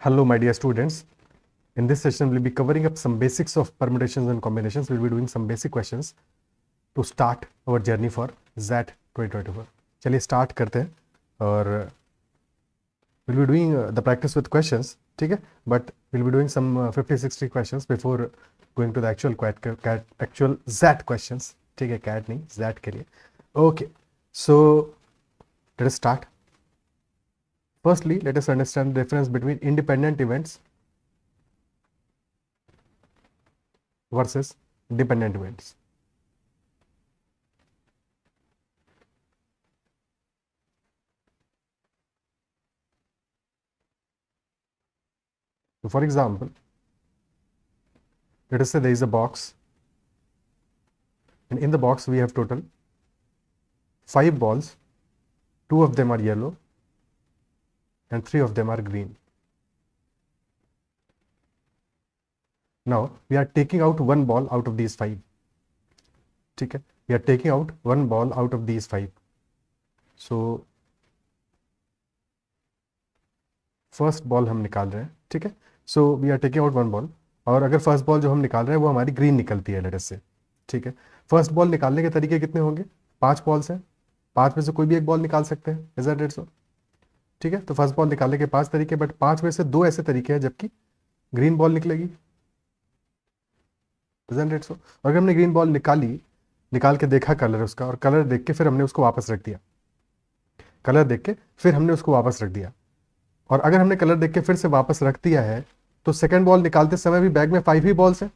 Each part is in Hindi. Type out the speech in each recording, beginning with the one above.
Hello, my dear students. In this session, we'll be covering up some basics of permutations and combinations. We'll be doing some basic questions to start our journey for ZAT 2024. चलिए start करते हैं और we'll be doing the practice with questions, ठीक है? But we'll be doing some 50-60 questions before going to the actual ZAT questions, ठीक है? CAT नहीं, ZAT के लिए. Okay, so let us start. Firstly, let us understand the difference between independent events versus dependent events. So for example, let us say there is a box, and in the box we have total 5 balls, 2 of them are yellow and 3 of them are green. Now we are taking out one ball out of these 5. ठीक है, we are taking out one ball out of these 5. So first ball हम निकाल रहे हैं, ठीक है. So we are taking out one ball, और अगर फर्स्ट बॉल जो हम निकाल रहे हैं वो हमारी ग्रीन निकलती है लेट अस से, ठीक है. फर्स्ट बॉल निकालने के तरीके कितने होंगे? 5 बॉल्स हैं, 5 में से कोई भी एक बॉल निकाल सकते हैं, इज दैट सो? ठीक है, तो फर्स्ट बॉल निकालने के 5 तरीके, बट 5 में से 2 ऐसे तरीके हैं जबकि ग्रीन बॉल निकलेगी, इज दैट सो? और अगर हमने ग्रीन बॉल निकाल के देखा कलर उसका, और कलर देख के फिर हमने उसको वापस रख दिया, कलर देख के फिर हमने उसको वापस रख दिया, और अगर हमने कलर देख के फिर से वापस रख दिया है, तो सेकंड बॉल निकालते समय भी बैग में 5 ही बॉल्स हैं,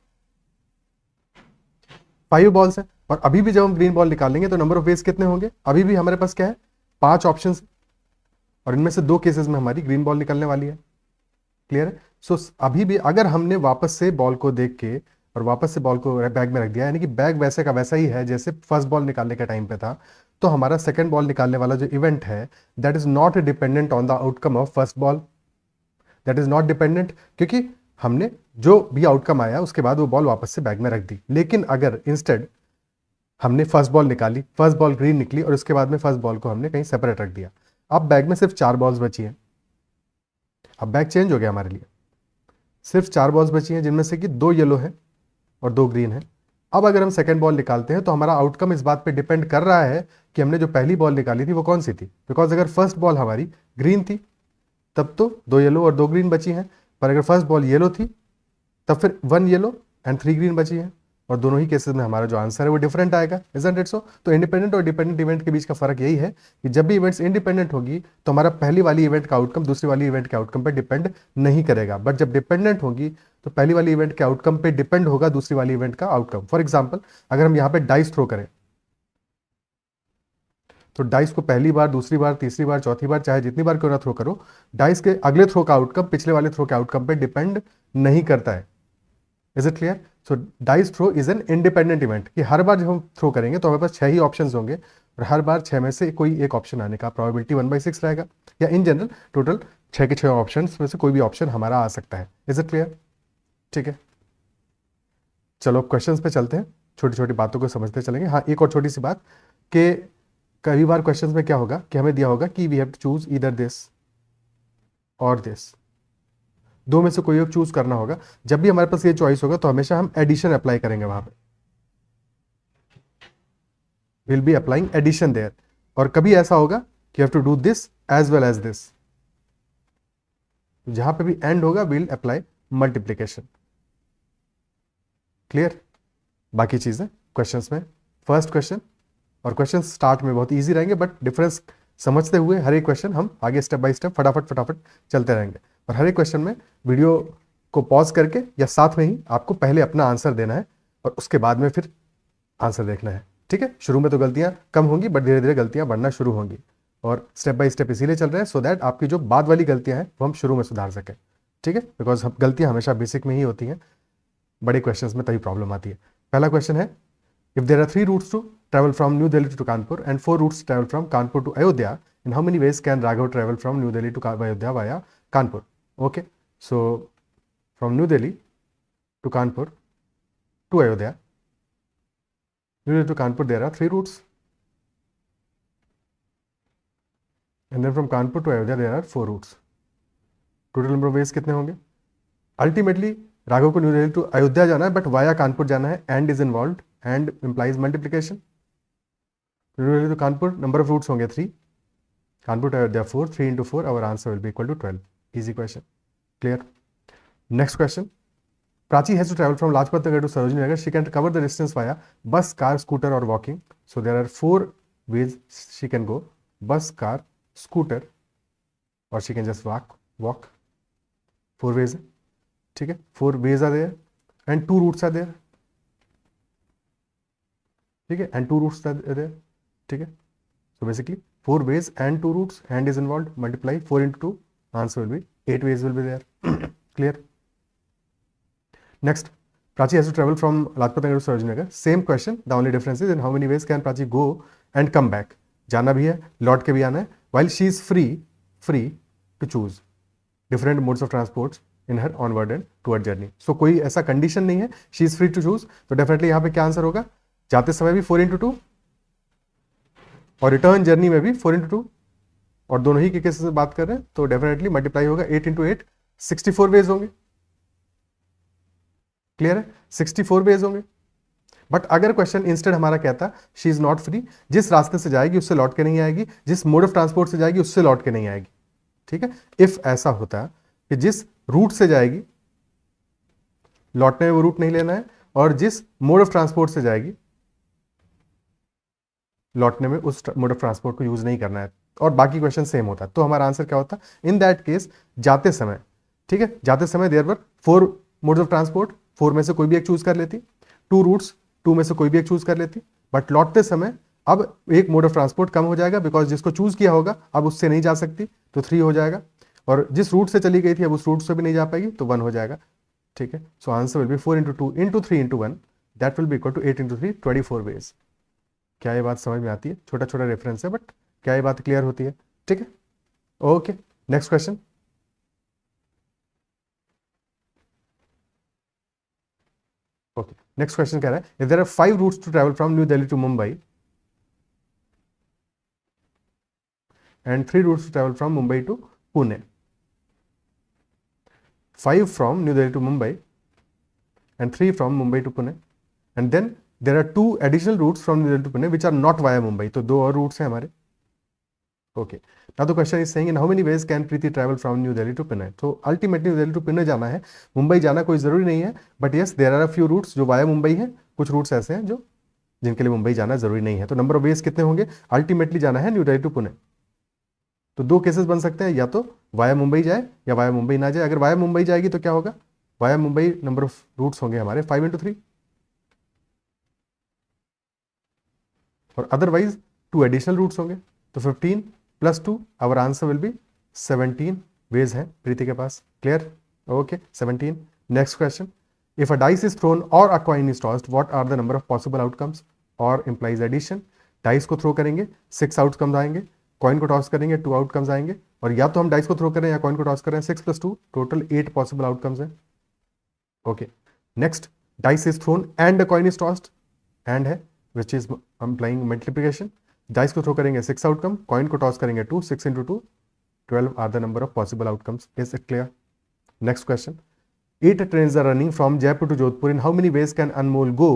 5 बॉल्स हैं. और अभी भी जब हम ग्रीन बॉल निकालेंगे तो नंबर ऑफ वेज कितने होंगे? अभी भी हमारे पास क्या है? 5 ऑप्शंस, और इनमें से 2 केसेस में हमारी ग्रीन बॉल निकलने वाली है. क्लियर है? सो अभी भी अगर हमने वापस से बॉल को देख के और वापस से बॉल को बैग में रख दिया, यानी कि बैग वैसे का वैसा ही है जैसे फर्स्ट बॉल निकालने के टाइम पे था, तो हमारा सेकंड बॉल निकालने वाला जो इवेंट है that is not dependent on the outcome of first ball. That is not dependent, क्योंकि हमने जो भी आउटकम आया उसके बाद वो बॉल वापस से बैग में रख दी. लेकिन अगर इंस्टेड हमने फर्स्ट बॉल निकाली, फर्स्ट बॉल ग्रीन निकली, और उसके बाद में फर्स्ट बॉल को हमने कहीं सेपरेट रख दिया, अब बैग में सिर्फ 4 बॉल्स बची हैं. अब बैग चेंज हो गया हमारे लिए, सिर्फ 4 बॉल्स बची हैं जिनमें से कि 2 येलो हैं और 2 ग्रीन हैं. अब अगर हम सेकंड बॉल निकालते हैं तो हमारा आउटकम इस बात पे डिपेंड कर रहा है कि हमने जो पहली बॉल निकाली थी वो कौन सी थी. बिकॉज अगर फर्स्ट बॉल हमारी ग्रीन थी तब तो 2 येलो और 2 ग्रीन बची हैं, पर अगर फर्स्ट बॉल येलो थी तब फिर 1 येलो एंड 3 ग्रीन बची हैं, और दोनों ही केसेस में हमारा जो आंसर है वो डिफरेंट आएगा, इजंट इट सो? तो इंडिपेंडेंट और डिपेंडेंट इवेंट के बीच का फर्क यही है कि जब भी इवेंट्स इंडिपेंडेंट होगी तो हमारा पहली वाली इवेंट का आउटकम दूसरी वाली इवेंट के आउटकम पर डिपेंड नहीं करेगा, बट जब डिपेंडेंट होगी तो पहली वाली इवेंट के आउटकम पे डिपेंड होगा दूसरी वाली इवेंट का आउटकम. फॉर एग्जाम्पल, अगर हम यहाँ पे डाइस थ्रो करें तो डाइस को पहली बार, दूसरी बार, तीसरी बार, चौथी बार, चाहे जितनी बार क्यों ना थ्रो करो, डाइस के अगले थ्रो का आउटकम पिछले वाले थ्रो के आउटकम पे डिपेंड नहीं करता है. Is it clear? So dice throw is an independent event, कि हर बार जब हम थ्रो करेंगे तो हमारे पास 6 ही ऑप्शन होंगे, और हर बार 6 में से कोई एक ऑप्शन आने का प्रोबेबिलिटी 1/6 रहेगा, या इन जनरल टोटल 6 के 6 ऑप्शन में से कोई भी ऑप्शन हमारा आ सकता है. Is it clear? ठीक है, चलो अब क्वेश्चंस पे चलते हैं, छोटी छोटी बातों को समझते चलेंगे. हाँ, एक और छोटी सी बात कि कई बार क्वेश्चंस में क्या होगा कि हमें दिया होगा कि we have to choose either this और दिस, 2 में से कोई एक चूज करना होगा. जब भी हमारे पास ये चॉइस होगा तो हमेशा हम एडिशन अप्लाई करेंगे, वहां पे will be applying addition there. और कभी ऐसा होगा कि have to do this as well as this, जहां पे भी एंड होगा विल अप्लाई मल्टीप्लीकेशन. क्लियर? बाकी चीजें क्वेश्चंस में, फर्स्ट क्वेश्चन और क्वेश्चन स्टार्ट में बहुत इजी रहेंगे, बट डिफरेंस समझते हुए हर एक क्वेश्चन हम आगे स्टेप बाय स्टेप फटाफट चलते रहेंगे. और हर एक क्वेश्चन में वीडियो को पॉज करके या साथ में ही आपको पहले अपना आंसर देना है और उसके बाद में फिर आंसर देखना है. ठीक है? शुरू में तो गलतियां कम होंगी, बट धीरे धीरे गलतियां बढ़ना शुरू होंगी, और स्टेप बाय स्टेप इसीलिए चल रहे हैं सो दैट आपकी जो बाद वाली गलतियां हैं वो हम शुरू में सुधार सकें. ठीक है? बिकॉज गलतियां हमेशा बेसिक में ही होती हैं, बड़े क्वेश्चन में तभी प्रॉब्लम आती है. पहला क्वेश्चन है, if there are 3 routes to travel from New Delhi to Kanpur and 4 routes travel from Kanpur to Ayodhya, in how many ways can Raghav travel from New Delhi to Ayodhya via Kanpur? Okay, so from New Delhi to Kanpur to Ayodhya, New Delhi to Kanpur there are 3 routes, and then from Kanpur to Ayodhya there are 4 routes. Total number of veg कितने होंगे? अल्टीमेटली राघव को न्यू दिल्ली टू अयोध्या जाना है, बट वाया कानपुर जाना है, and is involve, and implies multiplication. New Delhi to Kanpur number of routes होंगे 3, Kanpur to Ayodhya 4, 3 into 4, our answer will be equal to 12. Easy question. Clear? Next question. Prachi has to travel from Lajpat Nagar to Sarojini Nagar. She can cover the distance via bus, car, scooter or walking. So there are 4 ways she can go: bus, car, scooter, or she can just walk. 4 ways. ठीक है, 4 ways are there and 2 routes are there. ठीक है, and 2 routes are there. ठीक है, so basically 4 ways and 2 routes, and is involved, multiply 4 into 2, answer will be 8 ways will be there. Clear? Next, Prachi has to travel from Lajpat Nagar to Sarojini Nagar. Same question, the only difference is in how many ways can Prachi go and come back. जाना भी है, लौट के भी आना है, while she is free to choose different modes of transport in her onward and toward journey. So कोई ऐसा condition नहीं है, she is free to choose, तो definitely यहाँ पे क्या आंसर होगा? जाते समय भी 4 into 2 और रिटर्न जर्नी में भी 4 into 2, और दोनों ही के केसेस से बात कर रहे हैं तो डेफिनेटली मल्टीप्लाई होगा 8 into 8, 64 वेज होंगे। क्लियर है? 64 वेज होंगे। बट अगर क्वेश्चन इंस्टेड हमारा कहता शी इज नॉट फ्री, जिस रास्ते से जाएगी उससे लौट के नहीं आएगी, जिस मोड ऑफ ट्रांसपोर्ट से जाएगी उससे लौट के नहीं आएगी। ठीक है, इफ ऐसा होता कि जिस रूट से जाएगी लौटने में वो रूट नहीं लेना है, और जिस मोड ऑफ ट्रांसपोर्ट से जाएगी लौटने में उस मोड ऑफ ट्रांसपोर्ट को यूज नहीं करना है, और बाकी क्वेश्चन सेम होता, तो हमारा आंसर क्या होता? इन दैट केस जाते समय, ठीक है, जाते समय there were 4 modes of transport, 4 में से कोई भी एक चूज कर लेती, 2 रूट्स, 2 में से कोई भी एक चूज कर लेती, बट लौटते समय अब एक मोड ऑफ ट्रांसपोर्ट कम हो जाएगा, बिकॉज जिसको चूज किया होगा अब उससे नहीं जा सकती, तो 3 हो जाएगा, और जिस रूट से चली गई थी अब उस रूट से भी नहीं जा पाएगी, तो 1 हो जाएगा। ठीक है, so answer will be 4 into 2 into 3 into 1, that will be equal to 8 into 3, 24 ways. क्या ये बात समझ में आती है? छोटा छोटा रेफरेंस है, बट क्या ये बात क्लियर होती है? ठीक है, okay, next question. Okay, next question कह रहा है if there are 5 routes to travel from new Delhi to Mumbai and 3 routes to travel from Mumbai to Pune, 5 from new Delhi to Mumbai and 3 from Mumbai to Pune, and then there are 2 additional routes from new Delhi to Pune which are not via Mumbai, तो 2 और रूट्स हैं हमारे। Okay, now the question is saying in how many ways can Preeti travel from new Delhi to Pune. तो अल्टीमेटली न्यू दिल्ली टू पुणे जाना है, मुंबई जाना कोई जरूरी नहीं है, but yes there are a few routes जो वाया मुंबई है, कुछ रूट्स ऐसे हैं जो जिनके लिए मुंबई जाना जरूरी नहीं है। तो नंबर ऑफ वेज कितने होंगे? अल्टीमेटली जाना है न्यू दिल्ली टू पुणे, तो 2 केसेस बन सकते हैं, या तो वाया मुंबई जाए या वाया मुंबई ना जाए। अगर वाया मुंबई जाएगी तो क्या होगा? Via Mumbai number of routes होंगे हमारे 5 into 3, और अदरवाइज 2 एडिशनल रूट्स होंगे, तो 15 + 2, our answer will be 17 ways हैं प्रीति के पास। Clear? Okay, 17। Next question, if a dice is thrown और a coin is tossed, what are the number of possible outcomes और इंप्लाइज एडिशन। डाइस को थ्रो करेंगे 6 आउटकम्स आएंगे, कॉइन को टॉस करेंगे 2 आउटकम्स आएंगे, और या तो हम डाइस को थ्रो करें या कॉइन को टॉस करें, 6 + 2 टोटल 8 पॉसिबल आउटकम्स हैं। Okay, next, dice is thrown and a coin is tossed, and है which is applying multiplication. Dice को थ्रो करेंगे 6 आउटकम, कॉइन को टॉस करेंगे 2, 6 into 2, 12 are the number of possible outcomes. Is it clear? Next question, 8 trains are running from Jaipur to Jodhpur, in how many ways can Anmol go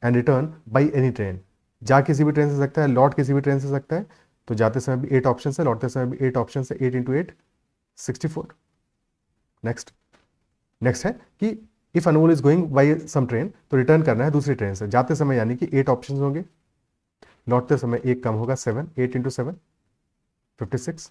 and return by any train? जा किसी भी ट्रेन से सकता है, लौट किसी भी ट्रेन से सकता है, तो जाते समय भी 8 ऑप्शन है, लौटते समय भी 8 ऑप्शन है, 8 into 8, 64। नेक्स्ट है कि if Anmol is going by some train, तो रिटर्न करना है दूसरी ट्रेन से, जाते समय यानी कि 8 ऑप्शन होंगे, लौटते समय एक कम होगा 7, 8 into 7, 56,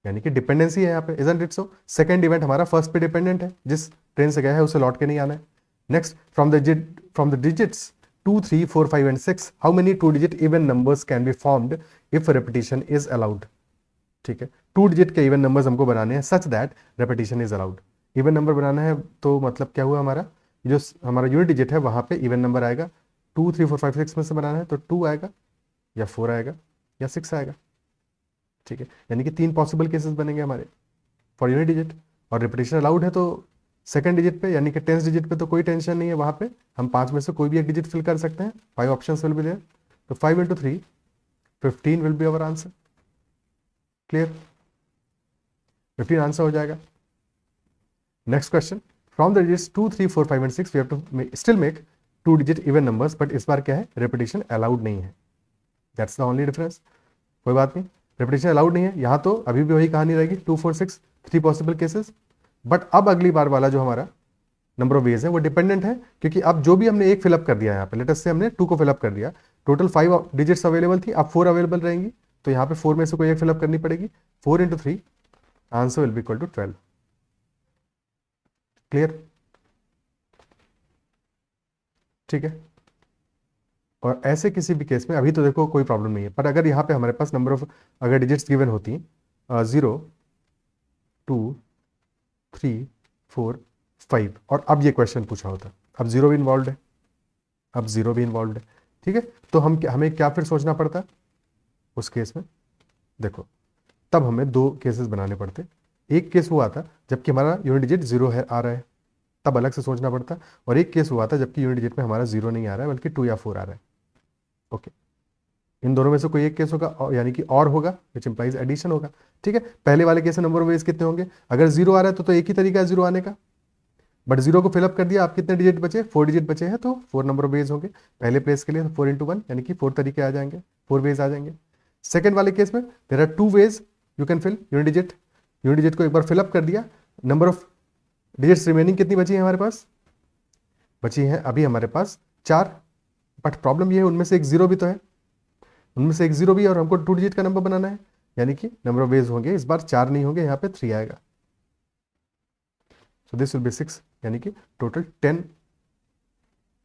यानी कि डिपेंडेंसी है यहाँ पे, isn't it so? Second event हमारा फर्स्ट पे डिपेंडेंट है, जिस ट्रेन से गया है उसे लौट के नहीं आना है। Next, from the digits 2, 3, 4, 5 and 6, how many 2 digit even numbers can be formed if repetition is allowed. ठीक है, 2 digit के इवन नंबर्स हमको बनाने हैं such that repetition is allowed. Even number बनाना है तो मतलब क्या हुआ, हमारा जो हमारा यूनिट डिजिट है वहां पे इवन नंबर आएगा। 2, 3, 4, 5, 6 में से बनाना है तो 2 आएगा या 4 आएगा या 6 आएगा। ठीक है, यानी कि 3 पॉसिबल केसेस बनेंगे हमारे फॉर यूनिट डिजिट, और रिपीटेशन अलाउड है तो सेकंड डिजिट पे यानी कि 10th डिजिट पे तो कोई टेंशन नहीं है, वहां पे हम 5 में से कोई भी एक डिजिट फिल कर सकते हैं, 5 ऑप्शंस विल बी देयर, तो 5 into 3, 15 will be our answer. Clear? 15 answer हो जाएगा। Next question, from the digits 2, 3, 4, 5 and 6 we have to still make 2 digit even numbers, but इस बार क्या है, रेपिटेशन अलाउड नहीं है। That's the only difference. कोई बात नहीं, रेपिटेशन अलाउड नहीं है, यहाँ तो अभी भी वही कहानी रहेगी, 2, 4, 6 3 पॉसिबल केसेस। बट अब अगली बार वाला जो हमारा नंबर ऑफ वेज है वो डिपेंडेंट है, क्योंकि अब जो भी हमने एक फिलअप कर दिया यहाँ पे, लेटेस्ट से हमने 2 को फिलअप कर दिया, टोटल 5 डिजिट्स अवेलेबल थी, अब 4 अवेलेबल रहेंगी, तो यहाँ पे 4 में से कोई एक फिलअप करनी पड़ेगी। 4 × 3 answer will be equal to 12। Clear? ठीक है। और ऐसे किसी भी केस में अभी तो देखो कोई प्रॉब्लम नहीं है, पर अगर यहाँ पे हमारे पास नंबर ऑफ अगर डिजिट्स गिवन होती 0, 2, 3, 4, 5 और अब ये क्वेश्चन पूछा होता, अब 0 भी इन्वॉल्व है, अब 0 भी इन्वॉल्व है, ठीक है, तो हमें क्या फिर सोचना पड़ता उस केस में? देखो, तब हमें 2 केसेस बनाने पड़ते। एक केस वो आता जबकि हमारा यूनिट डिजिट 0 है, आ रहा है, तब अलग से सोचना पड़ता, और एक केस हुआ था जबकि यूनिट डिजिट में हमारा 0 नहीं आ रहा है बल्कि 2 या 4 आ रहा है। ओके, इन दोनों में से कोई एक केस होगा, यानी कि और होगा, विच इंप्लाइज एडिशन होगा। ठीक है, पहले वाले केस में नंबर ऑफ वेज कितने होंगे? अगर 0 आ रहा है तो एक ही तरीका है 0 आने का, बट 0 को फिलअप कर दिया, आप कितने डिजिट बचे? 4 डिजिट बचे हैं, तो 4 नंबर ऑफ वेज होंगे। पहले प्लेस के लिए 4 × 1 यानी कि 4 तरीके आ जाएंगे, 4 वेज आ जाएंगे। सेकंड वाले केस में there are 2 ways you can fill unit digit को एक बार फिलअप कर दिया, नंबर ऑफ डिजिट्स रिमेनिंग कितनी बची है हमारे पास? बची है अभी हमारे पास 4, बट प्रॉब्लम ये है उनमें से एक 0 भी तो है, उनमें से एक 0 भी है, और हमको 2 डिजिट का नंबर बनाना है, यानी कि नंबर ऑफ वेज होंगे इस बार 4 नहीं होंगे, यहाँ पे 3 आएगा। सो दिस विल बी 6, यानी कि टोटल 10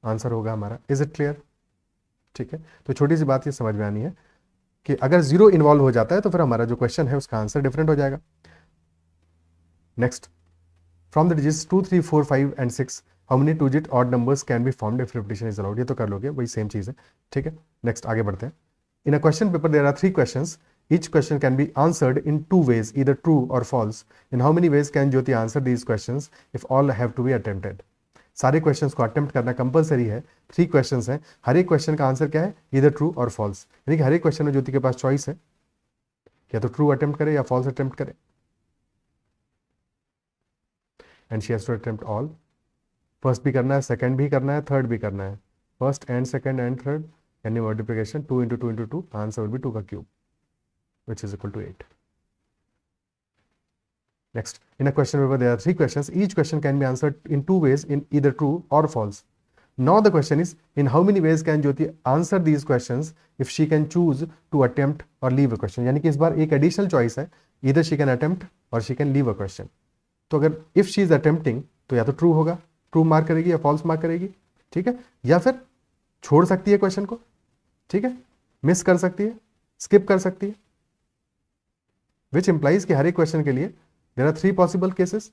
आंसर होगा हमारा। Is it clear? ठीक है, तो छोटी सी बात ये समझ में आनी है कि अगर 0 इन्वॉल्व हो जाता है तो फिर हमारा जो क्वेश्चन है उसका आंसर डिफरेंट हो जाएगा। Next, from the digits 2, 3, 4, 5 and 6 how many 2 digit odd numbers can be formed if repetition is allowed? ये तो कर लोगे, वही सेम चीज है। ठीक है, नेक्स्ट आगे बढ़ते हैं। In a question paper there are 3 questions, each question can be answered in 2 ways, either true or false. In how many ways can Jyoti answer these questions if all have to be attempted? सारे क्वेश्चंस को अटेम्प्ट करना कंपलसरी है। 3 क्वेश्चंस हैं, हर एक क्वेश्चन का आंसर क्या है? इधर ट्रू और फॉल्स, यानी कि हर एक क्वेश्चन में ज्योति के पास चॉइस है, या तो ट्रू अटेम्प्ट करे या फॉल्स अटेम्प्ट करे, and she has to attempt all. First भी करना है, सेकंड भी करना है, थर्ड भी करना है, first and second and third, यानी मल्टीप्लिकेशन 2 × 2 × 2, आंसर विल बी 2 का cube which is equal to 8. Next, in a question paper there are 3 questions, each question can be answered in 2 ways, in either true or false. Now the question is, in how many ways can Jyoti answer these questions if she can choose to attempt or leave a question? यानी कि इस बार एक additional choice है, either she can attempt or she can leave a question. तो अगर if she is attempting तो या तो true होगा, true मार्क करेगी, या false मार्क करेगी, ठीक है, या फिर छोड़ सकती है क्वेश्चन को, ठीक है, मिस कर सकती है, स्किप कर सकती है, which implies कि हर एक क्वेश्चन के लिए there are 3 possible cases,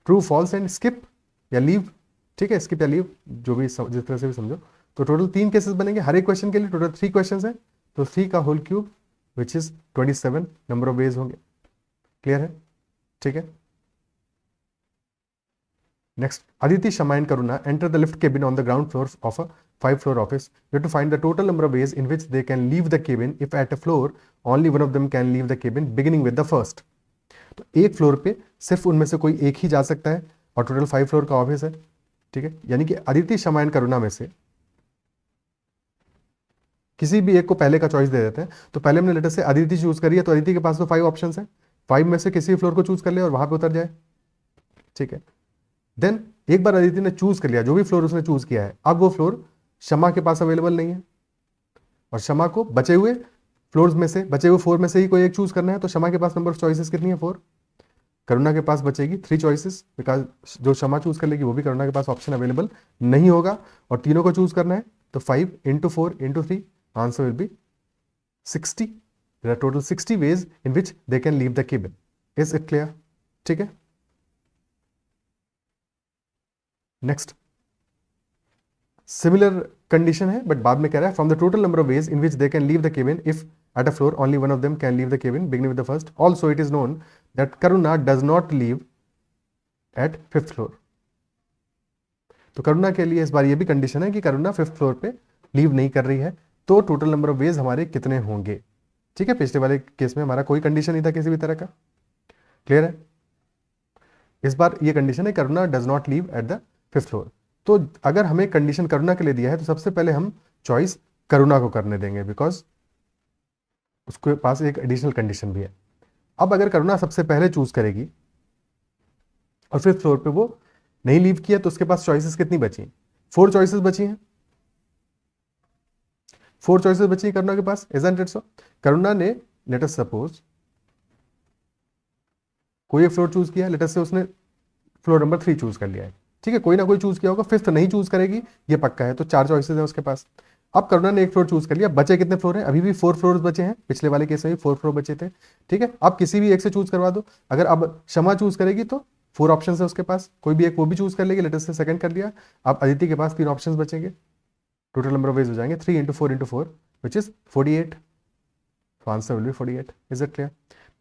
true, false and skip या leave। ठीक है, skip या leave जो भी जिस तरह से भी समझो, तो टोटल 3 केसेस बनेंगे हर एक क्वेश्चन के लिए, टोटल 3 क्वेश्चंस हैं, तो 3 का whole cube which is 27 number of ways होंगे। क्लियर है? ठीक है, next, Aditi, Shama and Karuna enter the lift cabin on the ground floor of a 5-floor office. You have to find the total number of ways in which they can leave the cabin if at a floor only one of them can leave the cabin beginning with the first. तो एक फ्लोर पे सिर्फ उनमें से कोई एक ही जा सकता है, और टोटल 5 फ्लोर का ऑफिस है। ठीक है, यानी कि Aditi, Shama and Karuna में से किसी भी एक को पहले का चॉइस दे देते हैं। तो पहले हमने लेटर से Aditi चूज करी है, तो Aditi के पास तो 5 ऑप्शन है, 5 में से किसी फ्लोर को चूज कर ले और वहां पे उतर जाए। ठीक है, देन एक बार Aditi ने चूज कर लिया, जो भी फ्लोर उसने चूज किया है, अब वो फ्लोर शमा के पास अवेलेबल नहीं है, और शमा को बचे हुए फ्लोर्स में से, बचे हुए 4 में से ही कोई एक चूज करना है, तो शमा के पास नंबर ऑफ चॉइसेस कितनी है? 4। करुणा के पास बचेगी 3 चॉइसेस, बिकॉज जो शमा चूज कर लेगी वो भी करुणा के पास ऑप्शन अवेलेबल नहीं होगा, और तीनों को चूज करना है, तो 5 × 4 × 3, answer will be 60। There are total 60 ways in which they can leave the cabin. Is it clear? ठीक है, नेक्स्ट, सिमिलर कंडीशन है, बट बाद में कह रहा है, from the total number of ways in which they can leave the cabin if at a floor only one of them can leave the cabin beginning with the first. Also it is known that Karuna does not leave at 5th floor. तो करुणा के लिए इस बार ये भी कंडीशन है कि करुणा 5th फ्लोर पे लीव नहीं कर रही है, तो टोटल नंबर ऑफ वेज हमारे कितने होंगे? ठीक है, पिछले वाले केस में हमारा कोई कंडीशन नहीं था किसी भी तरह का। क्लियर है? इस बार ये कंडीशन है Karuna does not live at the 5th floor. तो अगर हमें कंडीशन करुणा के लिए दिया है तो सबसे पहले हम चॉइस करुणा को करने देंगे, बिकॉज उसके पास एक एडिशनल कंडीशन भी है। अब अगर करुणा सबसे पहले चूज करेगी और 5th फ्लोर पे वो नहीं लीव किया तो उसके पास चॉइसेस कितनी बची? 4 चॉइसेस बची हैं। 4 चॉइसेस बची हैं करुणा के पास, इजंट इट सो? करुणा ने लेट अस सपोज कोई एक फ्लोर चूज किया, लेट अस से उसने फ्लोर नंबर 3 चूज कर लिया है, ठीक है, कोई ना कोई चूज किया होगा, 5th नहीं चूज करेगी ये पक्का है, तो 4 चॉइसेस है उसके पास। अब करुणा ने एक फ्लोर चूज कर लिया, बचे कितने फ्लोर हैं? अभी भी 4 फ्लोर बचे हैं, पिछले वाले केस में भी 4 फ्लोर बचे थे, ठीक है। अब किसी भी एक से चूज करवा दो। अगर अब क्षमा चूज करेगी तो 4 ऑप्शन है उसके पास, कोई भी एक वो भी चूज कर लेगी, लेटेस्ट से सेकंड कर लिया। अब अदिति के पास 3 ऑप्शन बचेंगे, टोटल नंबर ऑफ वेज हो जाएंगे 3 × 4 × 4 विच इज 48। तो answer will B 48। Is it clear?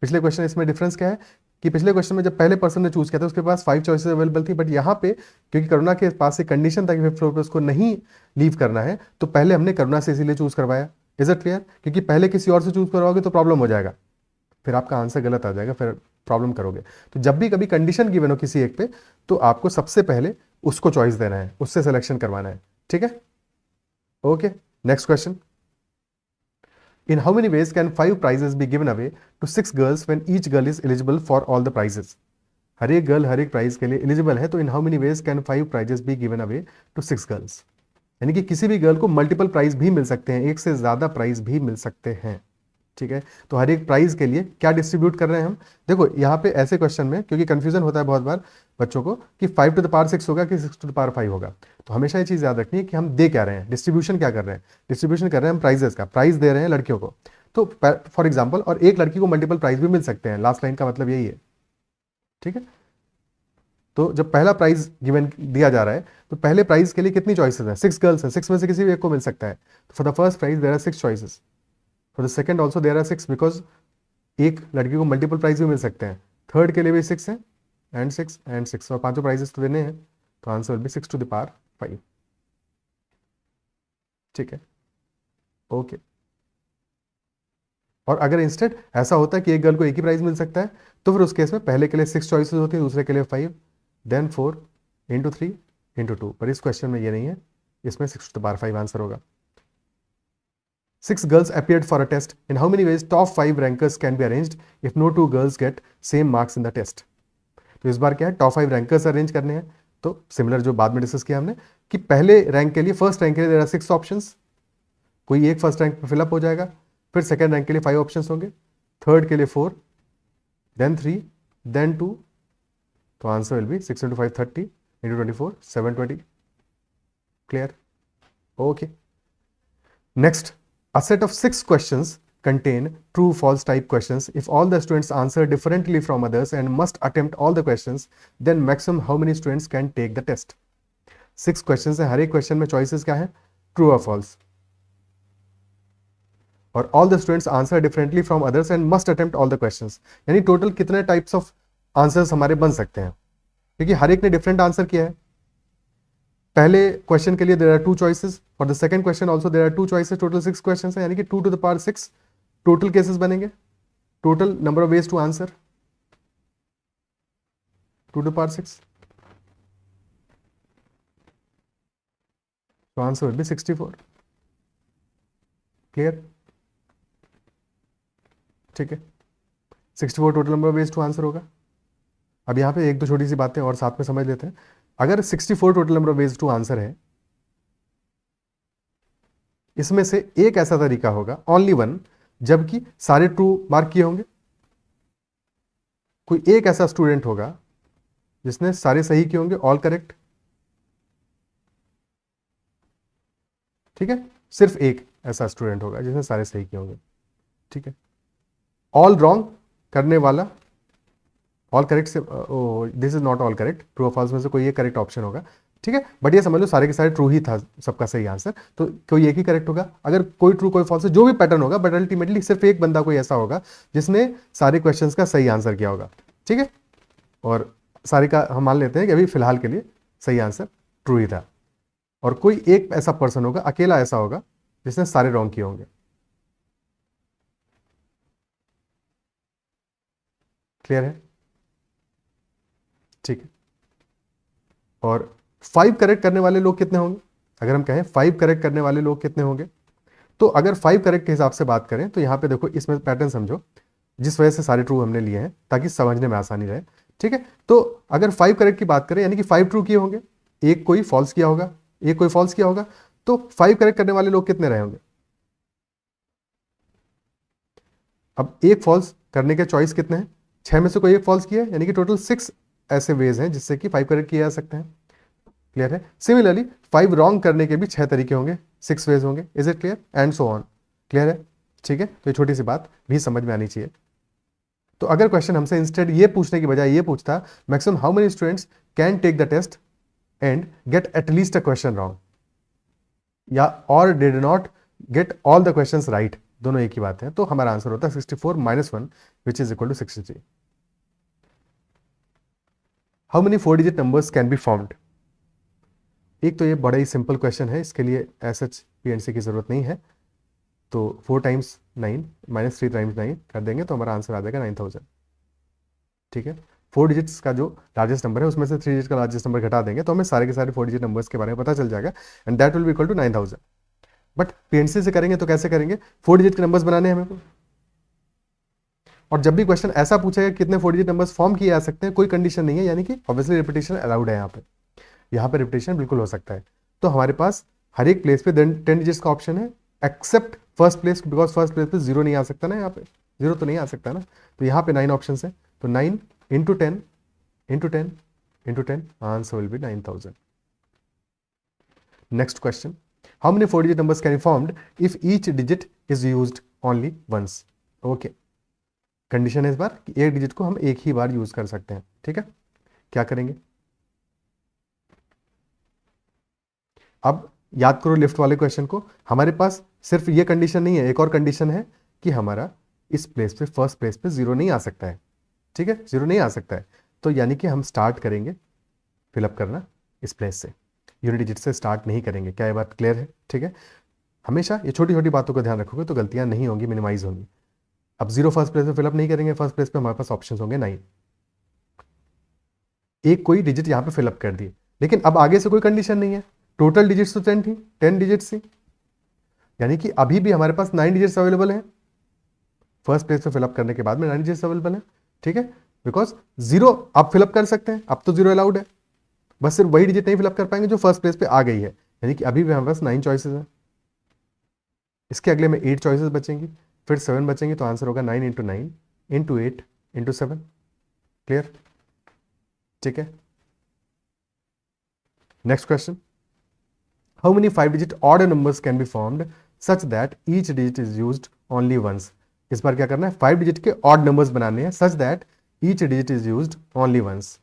पिछले क्वेश्चन इसमें डिफरेंस क्या है कि पिछले क्वेश्चन में जब पहले पर्सन ने चूज किया था उसके पास 5 चॉइसेस अवेलेबल थी, बट यहाँ पे क्योंकि करुणा के पास एक कंडीशन था कि 5th फ्लोर पे उसको नहीं लीव करना है, तो पहले हमने करुणा से इसीलिए चूज करवाया। Is it clear? क्योंकि पहले किसी और से चूज करवाओगे तो प्रॉब्लम हो जाएगा, फिर आपका आंसर गलत आ जाएगा, फिर प्रॉब्लम करोगे। तो जब भी कभी कंडीशन गिवन हो किसी एक पे, तो आपको सबसे पहले उसको चॉइस देना है, उससे सिलेक्शन करवाना है, ठीक है? Okay, next question. In how many ways can 5 prizes be given away to 6 girls when each girl is eligible for all the prizes? हर एक गर्ल हर एक प्राइज के लिए एलिजिबल है, तो in how many ways can 5 prizes be given away to 6 girls? यानी कि किसी भी गर्ल को मल्टीपल प्राइज भी मिल सकते हैं, एक से ज्यादा प्राइज भी मिल सकते हैं, ठीक है। तो हर एक प्राइज के लिए क्या डिस्ट्रीब्यूट कर रहे हैं हम? देखो यहाँ पे ऐसे क्वेश्चन में क्योंकि कंफ्यूजन होता है बहुत बार बच्चों को कि 5 टू द पावर 6 होगा कि 6 टू द पावर 5 होगा, तो हमेशा ये चीज याद रखनी है कि हम दे क्या रहे हैं, डिस्ट्रीब्यूशन क्या कर रहे हैं। डिस्ट्रीब्यूशन कर रहे हैं हम प्राइजेस का, प्राइज दे रहे हैं लड़कियों को, तो फॉर एग्जाम्पल, और एक लड़की को मल्टीपल प्राइज भी मिल सकते हैं, लास्ट लाइन का मतलब यही है, ठीक है। तो जब पहला प्राइज गिवन दिया जा रहा है तो पहले प्राइज के लिए कितनी चॉइसेस हैं? 6 गर्ल्स हैं, 6 में से किसी भी एक को मिल सकता है। For the first prize there are 6 choices, for the second also there are 6, because एक लड़की को मल्टीपल प्राइज भी मिल सकते हैं। थर्ड के लिए भी 6 है, एंड 6 एंड 6, और पांचों प्राइजेस तो देने हैं, तो answer will be 6 to the power 5, ठीक है। ओके, और अगर इंस्टेड ऐसा होता है कि एक गर्ल को एक ही प्राइज मिल सकता है, तो फिर उस केस में पहले के लिए 6 चॉइसेस होती है, दूसरे के लिए 5, देन 4 × 3 × 2, पर इस क्वेश्चन में ये नहीं है, इसमें 6 टू द पावर 5 आंसर होगा। 6 girls appeared for a test. In how many ways top 5 rankers can be arranged if no 2 girls get same marks in the test? तो इस बार क्या है, टॉप 5 रैंकर्स अरेंज करने हैं। तो सिमिलर जो बाद में डिस्कस किया हमने कि पहले रैंक के लिए, फर्स्ट रैंक के लिए देयर आर 6 ऑप्शंस, कोई एक फर्स्ट रैंक पे फिलअप हो जाएगा, फिर सेकंड रैंक के लिए 5 ऑप्शंस होंगे, थर्ड के लिए 4, देन 3, देन 2, तो answer will be 6 × 5 30 × 24 720। Clear? Okay, next, a set of 6 questions contain true false type questions. If all the students answer differently from others and must attempt all the questions, then maximum how many students can take the test? 6 questions है, हर एक क्वेश्चन में चॉइसेस क्या है? ट्रू और फॉल्स, और all the students answer differently from others and must attempt all the questions. यानी टोटल कितने टाइप्स ऑफ आंसर्स हमारे बन सकते हैं, क्योंकि हर एक ने डिफरेंट आंसर किया है। पहले क्वेश्चन के लिए there are 2 choices, for the second question also there are 2 choices, total 6 questions हैं, यानी कि 2 to the power 6 total cases बनेंगे, total number of ways to answer 2 to the power 6, तो आंसर विल बी 64। क्लियर? ठीक है, 64 total number of ways to answer होगा। अब यहाँ पे एक दो छोटी सी बातें और साथ में समझ लेते हैं। अगर 64 total number of ways to answer है, इसमें से एक ऐसा तरीका होगा, ओनली वन, जबकि सारे ट्रू मार्क किए होंगे। कोई एक ऐसा स्टूडेंट होगा जिसने सारे सही किए होंगे, ऑल करेक्ट, ठीक है, सिर्फ एक ऐसा स्टूडेंट होगा जिसने सारे सही किए होंगे, ठीक है। ऑल रॉन्ग करने वाला, ऑल करेक्ट से, this is not all correct, true और फॉल्स में से कोई एक करेक्ट ऑप्शन होगा, ठीक है, बट ये समझ लो सारे के सारे ट्रू ही था, सबका सही आंसर, तो कोई एक ही करेक्ट होगा। अगर कोई ट्रू कोई फॉल्स, जो भी पैटर्न होगा, बट अल्टीमेटली सिर्फ एक बंदा कोई ऐसा होगा जिसने सारे क्वेश्चंस का सही आंसर किया होगा, ठीक है। और सारे का हम मान लेते हैं कि अभी फिलहाल के लिए सही आंसर ट्रू ही था, और कोई एक ऐसा पर्सन होगा, अकेला ऐसा होगा जिसने सारे रॉन्ग किए होंगे। क्लियर है? ठीक है। और 5 करेक्ट करने वाले लोग कितने होंगे? अगर हम कहें 5 करेक्ट करने वाले लोग कितने होंगे, तो अगर 5 करेक्ट के हिसाब से बात करें तो यहाँ पे देखो, इसमें पैटर्न समझो, जिस वजह से सारे ट्रू हमने लिए हैं ताकि समझने में आसानी रहे। ठीक है, तो अगर 5 करेक्ट की बात करें यानी कि 5 ट्रू किए होंगे, एक कोई फॉल्स किया होगा, एक कोई फॉल्स किया होगा, तो 5 करेक्ट करने वाले लोग कितने रहे होंगे? अब एक फॉल्स करने के चॉइस कितने हैं? 6 में से कोई एक फॉल्स किया है, यानी कि टोटल 6 ऐसे वेज हैं जिससे कि 5 करेक्ट किए जा सकते हैं। क्लियर है? सिमिलरली 5 रॉन्ग करने के भी 6 तरीके होंगे, 6 वेज होंगे। Is it clear? And so on. Clear है? ठीक है, तो ये छोटी सी बात भी समझ में आनी चाहिए। तो अगर क्वेश्चन हमसे इंस्टेड ये पूछने की बजाय ये पूछता, maximum how many students can take the test and get at least a question wrong, या और did not get all the questions right, दोनों एक ही बात है, तो हमारा आंसर होता है 64 - 1 which is equal to 63। How many 4 digit numbers can be formed? एक तो ये बड़ा ही सिंपल क्वेश्चन है, इसके लिए एसएच पीएनसी की जरूरत नहीं है। तो 4 टाइम्स 9 - 3 टाइम्स 9 कर देंगे तो हमारा आंसर आ जाएगा 9000। ठीक है, 4 डिजिट्स का जो लार्जेस्ट नंबर है उसमें से 3 डिजिट का लार्जेस्ट नंबर घटा देंगे तो हमें सारे के सारे 4 डिजिट नंबर्स के बारे में पता चल जाएगा, and that will be equal to 9000। But PNC से करेंगे तो कैसे करेंगे? 4 डिजिट के नंबर्स बनाने हैं हमें को, और जब भी क्वेश्चन ऐसा पूछेगा कितने 4 डिजिट नंबर्स फॉर्म किए जा सकते हैं, कोई कंडीशन नहीं है, यानी कि ऑब्वियसली रिपीटेशन अलाउड है यहाँ पे रिपीटेशन बिल्कुल हो सकता है। तो हमारे पास हर एक प्लेस पे 10 डिजिट्स का ऑप्शन है, accept first place, because first place पे 0 नहीं आ सकता ना, यहाँ पे 0 तो नहीं आ सकता ना, तो यहाँ पे 9 ऑप्शन है, तो 9 into 10 into 10 into 10, answer will be 9000। Next question, how many 4 digit numbers can be formed if each digit is used only once? Okay, condition है इस बार कि एक डिजिट को हम एक ही बार यूज कर सकते हैं। ठीक है, क्या करेंगे? अब याद करो लिफ्ट वाले क्वेश्चन को, हमारे पास सिर्फ ये कंडीशन नहीं है, एक और कंडीशन है कि हमारा इस प्लेस पे, फर्स्ट प्लेस पे 0 नहीं आ सकता है। ठीक है, 0 नहीं आ सकता है, तो यानी कि हम स्टार्ट करेंगे फिलअप करना इस प्लेस से, यूनिट डिजिट से स्टार्ट नहीं करेंगे। क्या ये बात क्लियर है? ठीक है, हमेशा ये छोटी छोटी बातों का ध्यान रखोगे तो गलतियां नहीं होंगी, मिनिमाइज होंगी। अब 0 फर्स्ट प्लेस पे फिलअप नहीं करेंगे, फर्स्ट प्लेस पे हमारे पास ऑप्शन होंगे 9, एक कोई डिजिट यहाँ पे फिलअप कर दिए, लेकिन अब आगे से कोई कंडीशन नहीं है, टोटल डिजिट्स तो 10 थी, 10 डिजिट्स थी, यानी कि अभी भी हमारे पास 9 डिजिट्स अवेलेबल हैं, फर्स्ट प्लेस पे फिलअप करने के बाद में 9 डिजिट्स अवेलेबल है। ठीक है, बिकॉज 0 आप फिलअप कर सकते हैं, अब तो 0 अलाउड है, बस सिर्फ वही डिजिट नहीं फिलअप कर पाएंगे जो फर्स्ट प्लेस पे आ गई है, यानी कि अभी भी हमारे पास 9 चॉइसेस हैं। इसके अगले में 8 चॉइसेस बचेंगी, फिर 7 बचेंगी, तो आंसर होगा 9 इंटू 9 इंटू 8 इंटू 7। क्लियर? ठीक है, next question, how many 5 digit odd numbers can be formed such that each digit is used only once? इस बार क्या करना है, 5 डिजिट के ऑड नंबर्स बनाने हैं such that each digit is used only once.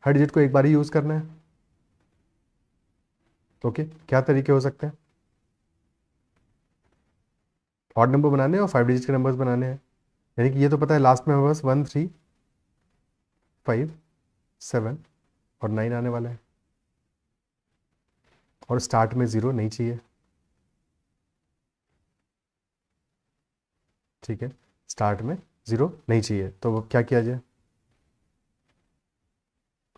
हर डिजिट को एक बार ही यूज करना है। ओके, क्या तरीके हो सकते हैं? ऑड नंबर बनाने हैं और 5 डिजिट के नंबर्स बनाने हैं, यानी कि ये तो पता है लास्ट में हमारे पास 1 3 5 7 और 9 आने वाला है, और स्टार्ट में 0 नहीं चाहिए। ठीक है, स्टार्ट में 0 नहीं चाहिए, तो क्या किया जाए?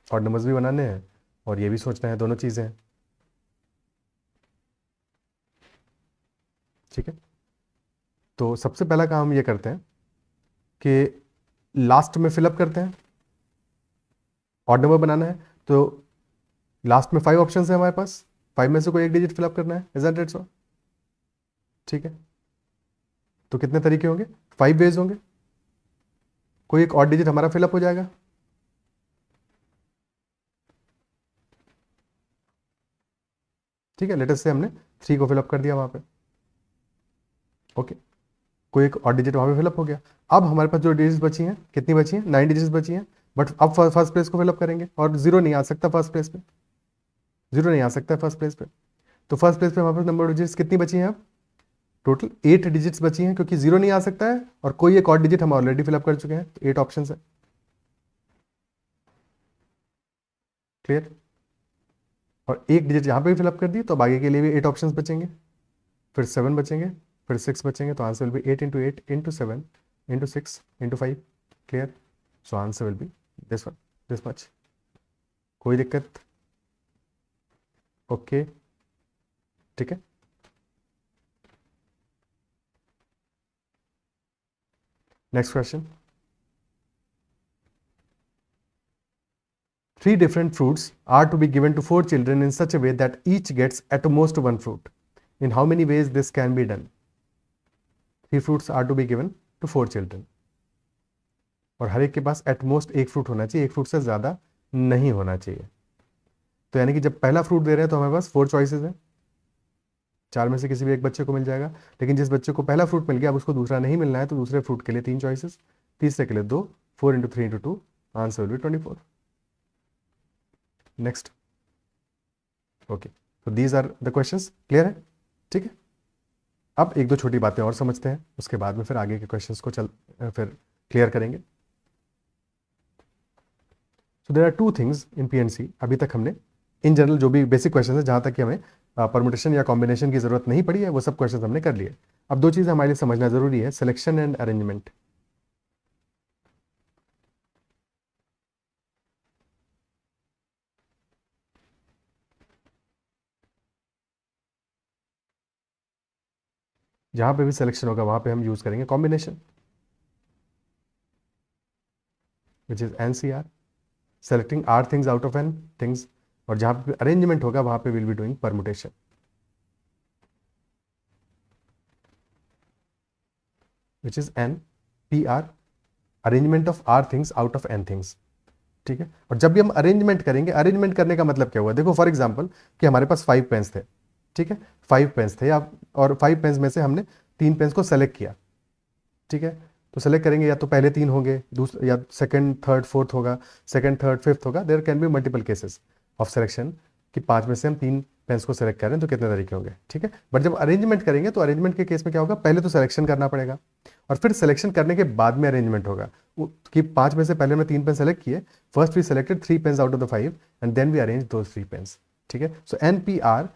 ऑड नंबर्स भी बनाने हैं और ये भी सोचना है, दोनों चीज़ें हैं। ठीक है, तो सबसे पहला काम हम ये करते हैं कि लास्ट में फिलअप करते हैं, ऑड नंबर बनाना है, तो लास्ट में 5 ऑप्शन है हमारे पास, 5 में से कोई एक डिजिट फिलअप करना है, इज दैट सो? ठीक है, तो कितने तरीके होंगे? 5 वेज होंगे, कोई एक ऑड डिजिट हमारा फिलअप हो जाएगा। ठीक है, लेटेस्ट से हमने 3 को फिलअप कर दिया वहां पे। ओके, कोई एक और डिजिट वहां पे फिलअप हो गया। अब हमारे पास जो डिजिट्स बची हैं, कितनी बची हैं? 9 डिजिट्स बची हैं, बट अब फर्स्ट प्लेस को फिलअप करेंगे, और 0 नहीं आ सकता फर्स्ट प्लेस पे, 0 नहीं आ सकता फर्स्ट प्लेस पे, तो फर्स्ट प्लेस पे हमारे पास नंबर डिजिट्स कितनी बची हैं? अब टोटल 8 डिजिट्स बची हैं, क्योंकि 0 नहीं आ सकता है और कोई एक और डिजिट हम ऑलरेडी फिलअप कर चुके हैं, तो 8 ऑप्शन है। क्लियर? और एक डिजिट यहाँ पे भी फिलअप कर दी, तो अब आगे के लिए भी 8 ऑप्शन बचेंगे, फिर 7 बचेंगे, फिर 6 बचेंगे, तो answer will B 8 into 8 into 7 into 6 into 5. Clear? So answer will B this one, this much. कोई दिक्कत? ओके, ठीक है. Next question. 3 different fruits are to be given to 4 children in such a way that each gets at most 1 fruit. In how many ways this can be done? 3 fruits are to be given to 4 children. और हर एक के पास एट मोस्ट एक फ्रूट होना चाहिए, एक फ्रूट से ज़्यादा नहीं होना चाहिए. तो यानी कि जब पहला फ्रूट दे रहे हैं तो हमारे पास 4 चॉइसेस हैं, 4 में से किसी भी एक बच्चे को मिल जाएगा. लेकिन जिस बच्चे को पहला फ्रूट मिल गया, अब उसको दूसरा नहीं मिलना है, तो दूसरे फ्रूट के लिए 3 चॉइसेस, तीसरे के लिए 2. 4 into 3 into 2, answer will be 24. Next. Okay, तो these are the questions. Clear है? ठीक है. अब एक दो छोटी बातें और समझते हैं, उसके बाद में फिर आगे के क्वेश्चंस को फिर क्लियर करेंगे. So there are 2 things in PNC. अभी तक हमने इन जनरल जो भी बेसिक क्वेश्चन है, जहां तक कि हमें परमुटेशन या कॉम्बिनेशन की जरूरत नहीं पड़ी है, वो सब क्वेश्चन हमने कर लिए. अब 2 चीज़ें हमारे लिए समझना जरूरी है, सिलेक्शन एंड अरेंजमेंट. जहां पे भी सिलेक्शन होगा वहां पे हम यूज करेंगे combination, which is NCR, selecting r things out of n things. और जहां पे अरेंजमेंट होगा वहां पे will be doing permutation, which is n P r, arrangement of r things out of n things. ठीक है. और जब भी हम अरेंजमेंट करेंगे, अरेंजमेंट करने का मतलब क्या हुआ? देखो फॉर एग्जाम्पल कि हमारे पास 5 पेन्स थे. ठीक है, 5 पेन्स थे, और 5 पेन्स में से हमने 3 पेन्स को सेलेक्ट किया. ठीक है, तो सेलेक्ट करेंगे, या तो पहले 3 होंगे, दूसरा या सेकंड थर्ड फोर्थ होगा, सेकंड थर्ड फिफ्थ होगा. There can be multiple cases of selection कि 5 में से हम 3 पेन्स को सेलेक्ट कर रहे हैं, तो कितने तरीके होंगे. ठीक है. बट जब अरेंजमेंट करेंगे तो अरेंजमेंट के केस में क्या होगा? पहले तो सिलेक्शन करना पड़ेगा, और फिर सिलेक्शन करने के बाद में अरेंजमेंट होगा. कि 5 में से पहले हमने 3 पेन सेलेक्ट किए, first we selected 3 pens out of the 5 and then we arrange those 3 pens. ठीक है. So nPr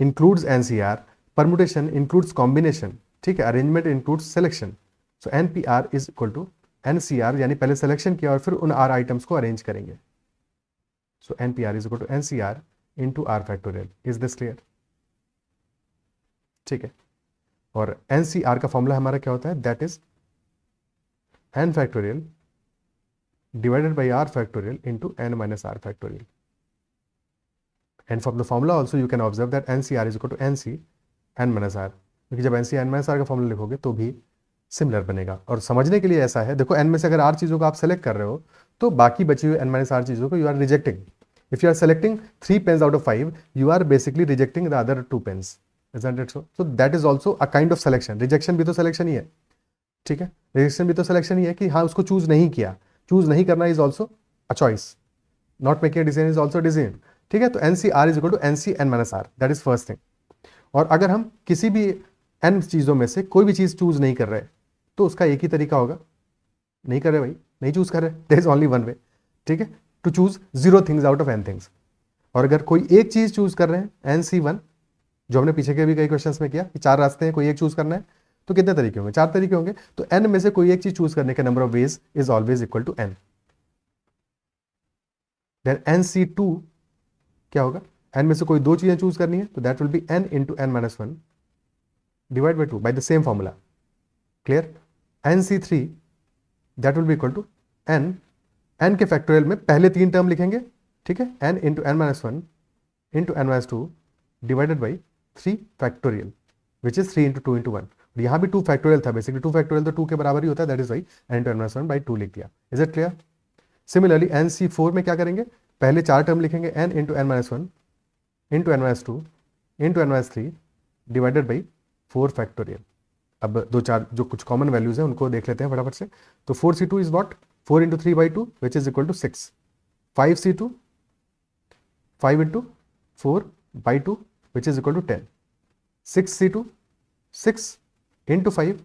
includes nCr, permutation includes combination. ठीक है, arrangement includes selection. So nPr is equal to nCr, यानी पहले सिलेक्शन किया और फिर उन आर आइटम्स को अरेंज करेंगे. So nPr is equal to nCr into r factorial. Is this clear? ठीक है. और एनसीआर का फॉर्मूला हमारा क्या होता है? That is n factorial divided by r factorial into n minus r factorial. And from the formula also you can observe that NCR is equal to NC n minus r. क्योंकि जब NC n minus r का फॉर्मूला लिखोगे तो भी सिमिलर बनेगा. और समझने के लिए ऐसा है, देखो n में से अगर r चीज़ों को आप सेलेक्ट कर रहे हो तो बाकी बची हुई n minus r चीज़ों को you are rejecting. If you are selecting 3 pens out of 5, you are basically rejecting the other 2 pens. Isn't it so? So that is also a kind of selection. Rejection भी तो सिलेक्शन ही है. ठीक है, रिजेक्शन भी तो सिलेक्शन ही है कि हाँ उसको चूज नहीं किया. चूज नहीं करना is also a choice. Not making a decision is also decision. ठीक है. तो NCR is equal to NC n minus r, that is first thing. और अगर हम किसी भी एन चीज़ों में से कोई भी चीज़ चूज नहीं कर रहे तो उसका एक ही तरीका होगा. नहीं कर रहे भाई, नहीं चूज कर रहे, there is only one way. ठीक है, to choose 0 things out of n things. और अगर कोई एक चीज चूज कर रहे हैं, NC1, जो हमने पीछे के भी कई क्वेश्चंस में किया कि 4 रास्ते हैं, कोई एक चूज करना है, तो कितने तरीके होंगे? 4 तरीके होंगे. तो n में से कोई एक चीज चूज करने का number of ways is always equal to n. Then NC2 क्या होगा? n में से कोई 2 चीजें चूज करनी है, तो that will be n into n minus 1 divide by 2 by the same formula. Clear? NC3 that will be equal to n के फैक्टोरियल में पहले 3 टर्म लिखेंगे. ठीक है, n into n minus 1 into n minus 2 divided by 3 factorial, which is 3 into 2 into 1. यहाँ भी 2 फैक्टोरियल था, बेसिकली 2 फैक्टोरियल तो 2 के बराबर ही होता है, that is why n into n minus 1 by 2 लिख दिया. Is it clear? Similarly NC4 में क्या करेंगे? पहले 4 टर्म लिखेंगे, n into n minus 1 into n minus 2 into n minus 3 divided by 4 factorial. अब 2-4 जो कुछ कॉमन वैल्यूज हैं उनको देख लेते हैं फटाफट से. तो 4C2 is what? 4 into 3 by 2 which is equal to 6. 5C2 5 into 4 by 2 which is equal to 10. 6C2 6 into 5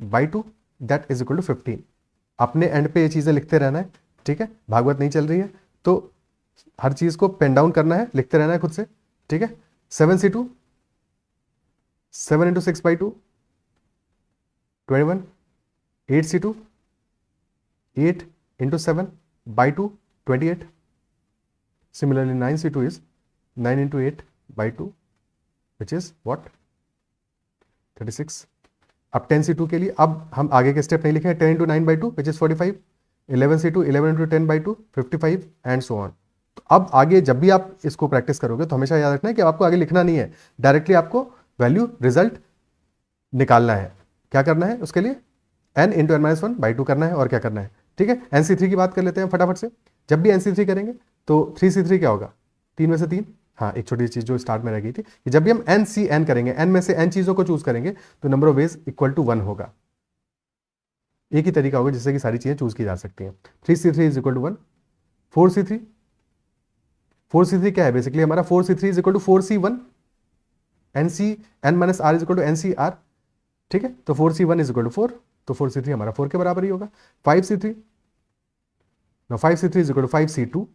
by 2 that is equal to 15. अपने एंड पे ये चीज़ें लिखते रहना है. ठीक है, भागवत नहीं चल रही है तो हर चीज़ को पेन डाउन करना है, लिखते रहना है खुद से. ठीक है, 7C2 7 into 6 by 2 21, 8C2, 8 into 7 by 2, 28. Similarly 9C2 is 9 into 8 by 2, which is what? 36. अब 10C2 के लिए अब हम आगे के स्टेप नहीं लिखे हैं. 10 into 9 by 2 which is 45. 11C2 11 into 10 by 2 55 and so on. तो अब आगे जब भी आप इसको प्रैक्टिस करोगे तो हमेशा याद रखना है कि आपको आगे लिखना नहीं है, डायरेक्टली आपको वैल्यू रिजल्ट निकालना है. क्या करना है उसके लिए? n into n minus 1 by 2 करना है. और क्या करना है? ठीक है, NC3 की बात कर लेते हैं फटाफट से. जब भी NC3 करेंगे तो 3C3 क्या होगा? 3 में से 3. हाँ, एक छोटी चीज जो स्टार्ट में रह गई थी कि जब भी हम NCN करेंगे, n में से n चीजों को चूज करेंगे तो number of ways equal to 1 होगा. एक ही तरीका होगा जिससे कि सारी चीजें चूज की जा सकती हैं. 3C3 is equal to 1. 4C3 क्या है बेसिकली हमारा? 4C3 is equal to 4C1. n minus r is equal to NCR. ठीक है, तो 4C1 इज इक्वल टू 4, तो 4C3 हमारा 4 के बराबर ही होगा. 5C3, now 5C3 is equal to 5C2,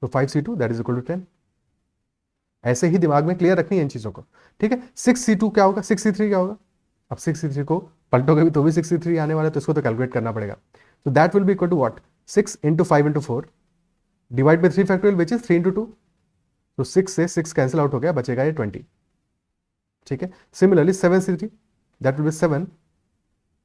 तो 5C2 that is equal to 10. ऐसे ही दिमाग में क्लियर रखनी है इन चीजों को. ठीक है, 6C2 क्या होगा? 6C3 क्या होगा? अब 6C3 को पलटोगे भी तो भी 6C3 आने वाला है, तो इसको तो कैलकुलेट करना पड़ेगा. तो that will be equal to what? 6 into 5 into 4 divide by 3 factorial which is 3 into 2. तो 6 से 6 कैंसिल आउट हो गया, बचेगा ये 20. ठीक है, similarly 7C3 that will B 7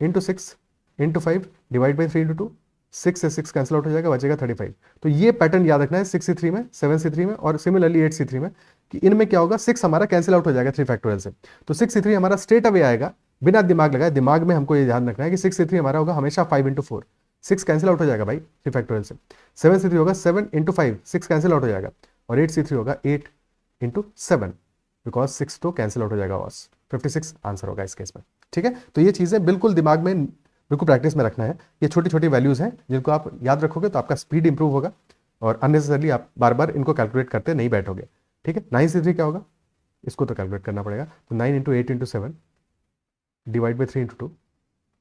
into 6 into 5 divide by 3 into 2. 6 से 6 कैंसिल आउट हो जाएगा, बचेगा 35. तो ये पैटर्न याद रखना है 6C3 में, 7C3 में और सिमिलरली 8C3 में कि इनमें क्या होगा? 6 हमारा कैंसिल आउट हो जाएगा 3 फैक्टोरियल से. तो 6C3 हमारा स्ट्रेट अवे आएगा बिना दिमाग लगाए. दिमाग में हमको ये ध्यान रखना है कि 6C3 हमारा होगा हमेशा 5 इंटू 4. 6 कैंसिल आउट हो जाएगा भाई 3 फैक्टोरियल से. 7C3 होगा 7 इंटू 5, 6 कैंसिल आउट हो जाएगा. और 8C3 होगा 8 इंटू 7 बिकॉज 6 तो कैंसिल आउट हो जाएगा. बॉस 56 आंसर होगा इस केस में. ठीक है, तो ये चीजें बिल्कुल दिमाग में बिल्कुल प्रैक्टिस में रखना है. ये छोटी छोटी वैल्यूज हैं जिनको आप याद रखोगे तो आपका स्पीड इंप्रूव होगा और अननेसेसरली आप बार बार इनको कैलकुलेट करते नहीं बैठोगे. ठीक है, 9C3 क्या होगा? इसको तो कैलकुलेट करना पड़ेगा. तो 9 into 8 into 7 divide by 3 into 2.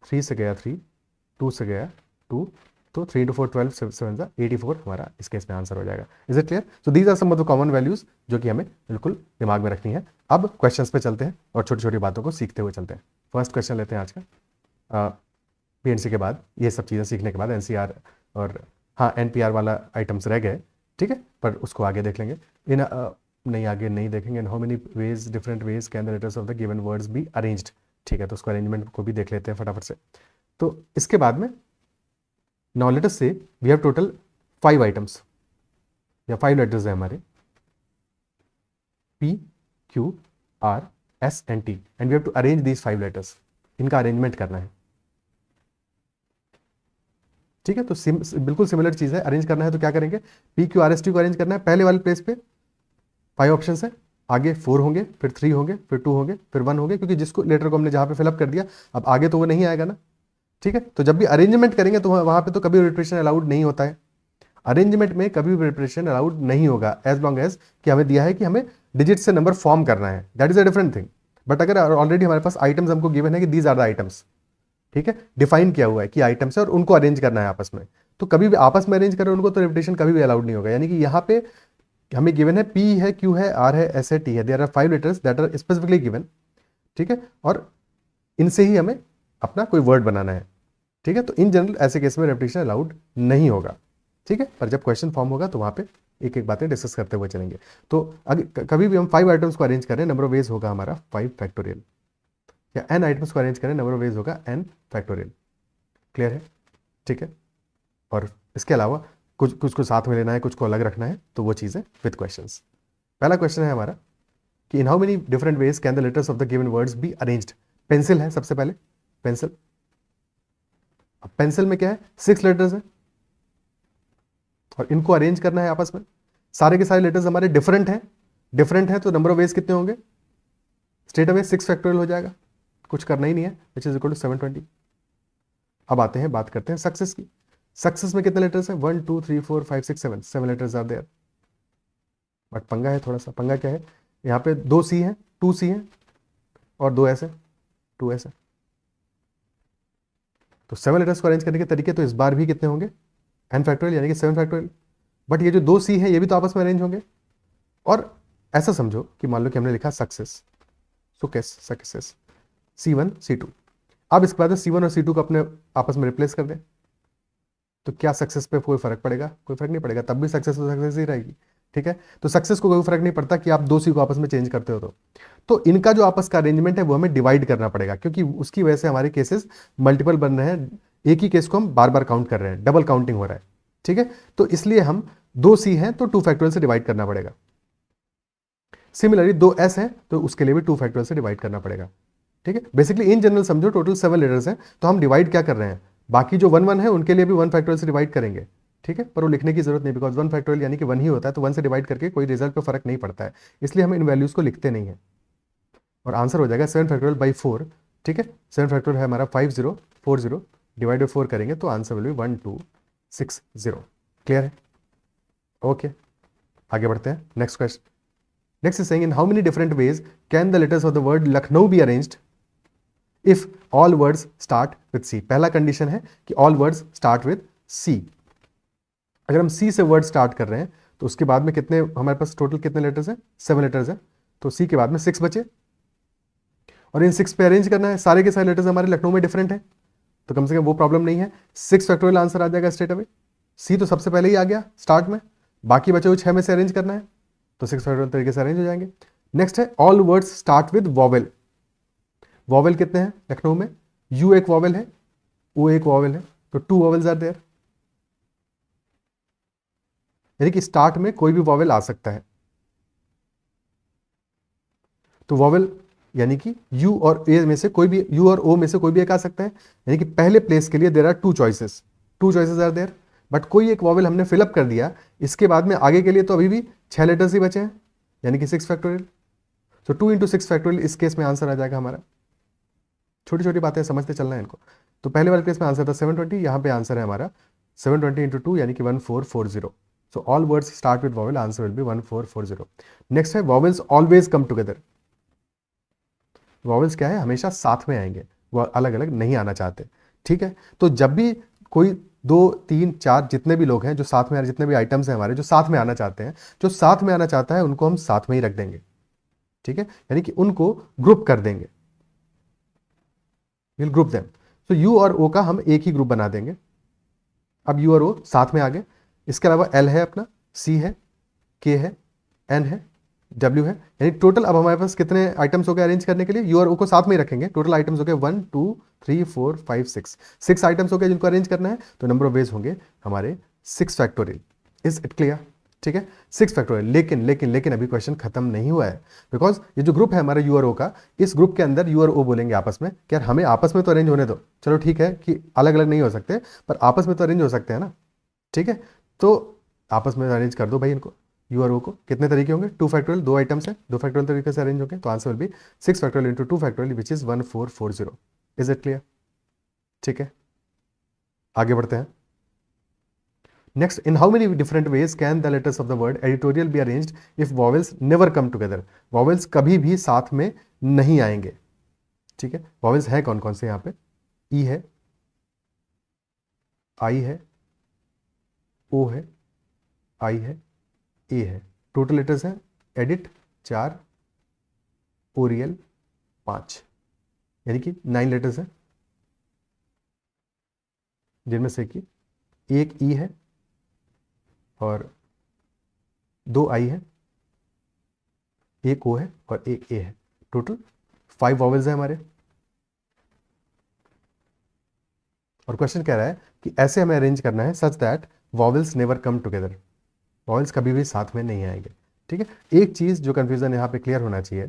3 से गया 3, 2 से गया 2, तो 3 इंटू 4 12, 7 जा 84 हमारा इस केस में आंसर हो जाएगा. Is it clear? So these are some of the common values जो कि हमें बिल्कुल दिमाग में रखनी है. अब क्वेश्चंस पे चलते हैं और छोटी छोटी बातों को सीखते हुए चलते हैं. फर्स्ट क्वेश्चन लेते हैं आज का. PNC के बाद ये सब चीज़ें सीखने के बाद NCR और हाँ NPR वाला आइटम्स रह गए. ठीक है, पर उसको आगे देख लेंगे. नहीं, आगे नहीं देखेंगे. इन how many veg, different ways can the letters of the given words be arranged. ठीक है, तो उसको अरेंजमेंट को भी देख लेते हैं फटाफट से. तो इसके बाद में नाउ लेट अस से वी हैव टोटल 5 आइटम्स या 5 लेटर्स है हमारे P, Q, R, S and T and we have to arrange these 5 letters. इनका अरेंजमेंट करना है. ठीक है, तो बिल्कुल सिमिलर चीज है. अरेंज करना है तो क्या करेंगे? P, Q, R, S, T को अरेंज करना है. पहले वाले प्लेस पे 5 ऑप्शन है, आगे 4 होंगे, फिर 3 होंगे, फिर 2 होंगे, फिर 1 होंगे, क्योंकि जिसको लेटर को हमने जहां पे फिलअप कर दिया अब आगे तो वो नहीं आएगा ना. ठीक है, तो जब भी अरेंजमेंट करेंगे तो वहां पे तो कभी रिपीटेशन अलाउड नहीं होता है. अरेंजमेंट में कभी भी रिपीटेशन अलाउड नहीं होगा एज लॉन्ग एज कि हमें दिया है कि हमें डिजिट से नंबर फॉर्म करना है. That is a different thing. But अगर ऑलरेडी हमारे पास आइटम्स हमको गिवन है कि दीज आर द आइटम्स, ठीक है, डिफाइन किया हुआ है कि आइटम्स है और उनको अरेंज करना है आपस में, तो कभी भी आपस में अरेंज करें उनको तो रिपीटेशन कभी भी अलाउड नहीं होगा. यानी कि यहाँ पे हमें गिवन है P है, Q है, R है, S है, T है. There are 5 letters that are specifically given. ठीक है, और इनसे ही हमें अपना कोई वर्ड बनाना है. ठीक है, तो इन जनरल ऐसे केस में रिपीटेशन अलाउड नहीं होगा. ठीक है, पर जब क्वेश्चन फॉर्म होगा तो वहां पे एक एक बातें डिस्कस करते हुए चलेंगे. तो अगर कभी भी हम 5 आइटम्स को अरेंज करें नंबर ऑफ वेज होगा हमारा 5 फैक्टोरियल, या n आइटम्स को अरेंज करें नंबर ऑफ वेज होगा n फैक्टोरियल. क्लियर है? ठीक है, और इसके अलावा कुछ को साथ में लेना है, कुछ को अलग रखना है, तो वो चीज़ें विद क्वेश्चंस. पहला क्वेश्चन है हमारा कि इन how many different ways can the letters of the given words be arranged. Pencil है सबसे पहले, पेंसिल. अब पेंसिल में क्या है? 6 लेटर्स है और इनको अरेंज करना है आपस में. सारे के सारे लेटर्स हमारे डिफरेंट हैं तो नंबर ऑफ वेज कितने होंगे? स्ट्रेट अवे 6 फैक्टोरियल हो जाएगा, कुछ करना ही नहीं है, विच इज इक्वल टू 720. अब आते हैं, बात करते हैं सक्सेस की. सक्सेस में कितने लेटर्स हैं? 1 2 3 4 5 6 7 लेटर्स आर देयर. बट पंगा है, थोड़ा सा पंगा क्या है, यहाँ पे 2 C हैं, 2 C हैं और 2 S है, 2 S है. तो 7 लेटर्स को अरेंज करने के तरीके तो इस बार भी कितने होंगे? n फैक्टोरियल यानी कि 7 फैक्टोरियल. बट ये जो 2 C हैं ये भी तो आपस में अरेंज होंगे. और ऐसा समझो कि मान लो कि हमने लिखा सक्सेस, सक्सेस C1 C2. अब इसके बाद C1 और C2 को अपने आपस में रिप्लेस कर दें, तो क्या सक्सेस पे कोई फर्क पड़ेगा? कोई फर्क नहीं पड़ेगा, तब भी सक्सेस तो सक्सेस ही रहेगी। ठीक है, तो सक्सेस को कोई फर्क नहीं पड़ता कि आप दो सी को आपस में चेंज करते हो। तो इनका जो आपस का अरेंजमेंट है वो हमें डिवाइड करना पड़ेगा, क्योंकि उसकी वजह से हमारे केसेस मल्टीपल बन रहे हैं, एक ही केस को हम बार बार काउंट कर रहे हैं, डबल काउंटिंग हो रहा है। ठीक है, तो इसलिए हम दो सी हैं तो 2 फैक्टोरियल से डिवाइड करना पड़ेगा। सिमिलरली 2s है तो उसके लिए भी 2 फैक्टोरियल से डिवाइड करना पड़ेगा। ठीक है, बेसिकली इन जनरल समझो टोटल 7 लेटर्स हैं, तो हम डिवाइड क्या कर रहे हैं, बाकी जो 1 1 है उनके लिए भी 1 फैक्टोरियल से डिवाइड करेंगे। ठीक है, पर वो लिखने की जरूरत नहीं, बिकॉज 1 फैक्टोरियल यानी कि 1 ही होता है, तो 1 से डिवाइड करके कोई रिजल्ट पे फर्क नहीं पड़ता है, इसलिए हम इन वैल्यूज को लिखते नहीं है। और आंसर हो जाएगा 7 फैक्टोरियल बाई 4। ठीक है, 7 फैक्टोरियल है हमारा 5040, डिवाइड बाई 4 करेंगे तो आंसर विल बी 1260। क्लियर है? ओके, आगे बढ़ते हैं। Next question, next is saying in how many different ways can the letters of the word Lucknow be arranged if all words start with C. पहला कंडीशन है कि all words start with C. अगर हम सी से वर्ड स्टार्ट कर रहे हैं तो उसके बाद में कितने हमारे पास टोटल कितने लेटर्स हैं? 7 लेटर्स हैं, तो सी के बाद में 6 बचे, और इन 6 पे अरेंज करना है। सारे के सारे लेटर्स हमारे लखनऊ में डिफरेंट है, तो कम से कम वो प्रॉब्लम नहीं है। 6 फैक्टोरियल आंसर आ जाएगा स्ट्रेट अवे। सी तो सबसे पहले ही आ गया स्टार्ट में, बाकी बचे हुए 6 में से अरेंज करना है, तो 6 फैक्टोरियल तरीके से अरेंज हो जाएंगे। नेक्स्ट है all words start with vowel. Vowel कितने हैं लखनऊ में? यू एक वॉवेल है, ओ एक वॉवेल है, तो 2 वॉवेल्स आर देयर, यानी कि स्टार्ट में कोई भी वॉवेल आ सकता है। तो वॉवेल यानी कि यू और ए में से कोई भी, यू और ओ में से कोई भी एक आ सकता है, यानी कि पहले प्लेस के लिए there are 2 choices, 2 choices are there, but कोई एक वॉवेल हमने फिलअप कर दिया। इसके बाद में आगे के लिए तो अभी भी 6 लेटर्स ही बचे हैं, यानी कि 6 फैक्टोरियल। तो 2 इंटू 6 फैक्टोरियल इस केस में आंसर आ जाएगा हमारा। छोटी छोटी बातें समझते चलना है इनको। तो पहले वाले केस में आंसर था 720, यहाँ पे आंसर है हमारा 720 इंटू 2 यानी कि 1440। So all words start with vowel, answer will be 1440। Next है vowels always come together. Vowels क्या है, हमेशा साथ में आएंगे, वो अलग अलग नहीं आना चाहते। ठीक है, तो जब भी कोई 2 3 4 जितने भी लोग हैं जो साथ में आ रहे, जितने भी आइटम्स हैं हमारे जो साथ में आना चाहते हैं, जो साथ में आना चाहता है उनको हम साथ में ही रख देंगे। ठीक है, यानी कि उनको ग्रुप कर देंगे, विल ग्रुप देम। तो यू और ओ का हम एक ही ग्रुप बना देंगे। अब यू और ओ साथ में आ गए, इसके अलावा एल है अपना, सी है, के है, एन है, डब्ल्यू है, यानी टोटल अब हमारे पास कितने आइटम्स हो गए अरेंज करने के लिए? यू और ओ को साथ में ही रखेंगे, टोटल आइटम्स हो गए 1 2 3 4 5 6 आइटम्स हो गए जिनको अरेंज करना है, तो नंबर ऑफ वेज होंगे हमारे 6 फैक्टोरियल। Is it clear? ठीक है, 6 फैक्टोरियल। लेकिन लेकिन लेकिन अभी क्वेश्चन खत्म नहीं हुआ है, बिकॉज ये जो ग्रुप है हमारा यू और ओ का, इस ग्रुप के अंदर यू और ओ बोलेंगे आपस में कि यार हमें आपस में तो अरेंज होने दो। चलो ठीक है कि अलग अलग नहीं हो सकते, पर आपस में तो अरेंज हो सकते हैं ना। ठीक है, तो आपस में अरेंज कर दो भाई इनको, यू और ओ को। कितने तरीके होंगे? 2 फैक्टोरियल, 2 आइटम्स हैं, 2 फैक्टोरियल तरीके से अरेंज होंगे, तो answer will be 6 factorial into 2 factorial which is 1440। Is it clear? ठीक है, आगे बढ़ते हैं। Next, in how many different ways can the letters of the word editorial B arranged if vowels never come together. Vowels कभी भी साथ में नहीं आएंगे। ठीक है, वॉवेल्स हैं कौन कौन से यहाँ पे? ई है, आई है, ओ है, आई है, ए है। टोटल लेटर्स हैं एडिट 4, ओरियल 5, यानी कि 9 लेटर्स हैं, जिनमें से कि एक ई है और 2 आई है, एक ओ है और एक ए है। टोटल 5 वॉवेल्स हैं हमारे। और क्वेश्चन कह रहा है कि ऐसे हमें अरेंज करना है such that vowels never come together, vowels कभी भी साथ में नहीं आएंगे। ठीक है, एक चीज जो कंफ्यूजन यहाँ पे क्लियर होना चाहिए,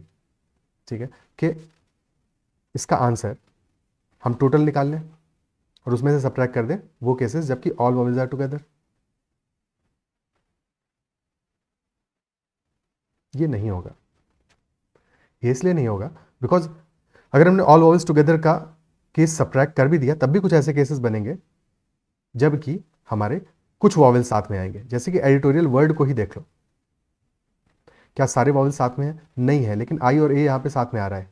ठीक है, कि इसका आंसर हम टोटल निकाल लें और उसमें से सब्ट्रैक्ट कर दें वो केसेस जबकि ऑल वॉवेल्स आर टुगेदर। ये नहीं होगा। ये इसलिए नहीं होगा बिकॉज अगर हमने ऑल वॉवेल्स टुगेदर का केस सब्ट्रैक्ट कर भी दिया तब भी कुछ ऐसे केसेस बनेंगे जबकि हमारे कुछ वॉवेल्स साथ में आएंगे। जैसे कि एडिटोरियल वर्ड को ही देख लो, क्या सारे वॉवेल्स साथ में हैं? नहीं है, लेकिन आई और ए यहाँ पे साथ में आ रहा है।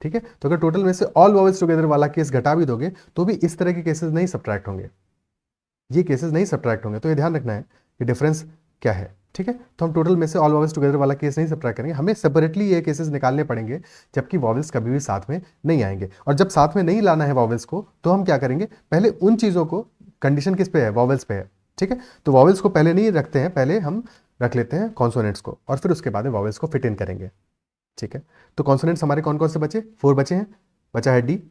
ठीक है, तो अगर टोटल में से ऑल वॉवेल्स टुगेदर वाला केस घटा भी दोगे तो भी इस तरह के केसेस नहीं सब्ट्रैक्ट होंगे, ये केसेस नहीं सब्ट्रैक्ट होंगे। तो ये ध्यान रखना है कि डिफरेंस क्या है। ठीक है, तो हम टोटल में से ऑल वॉवल्स टुगेदर वाला केस नहीं सब्ट्रैक्ट करेंगे, हमें सेपरेटली ये केसेस निकालने पड़ेंगे जबकि वॉवल्स कभी भी साथ में नहीं आएंगे। और जब साथ में नहीं लाना है वॉवल्स को, तो हम क्या करेंगे, पहले उन चीज़ों को, कंडीशन किस पे है, वॉवल्स पे है। ठीक है, तो वॉवल्स को पहले नहीं रखते हैं, पहले हम रख लेते हैं कॉन्सोनेंट्स को, और फिर उसके बाद में वॉवल्स को फिट इन करेंगे। ठीक है, तो कॉन्सोनेंट्स हमारे कौन कौन से बचे, 4 बचे हैं। बचा है डी,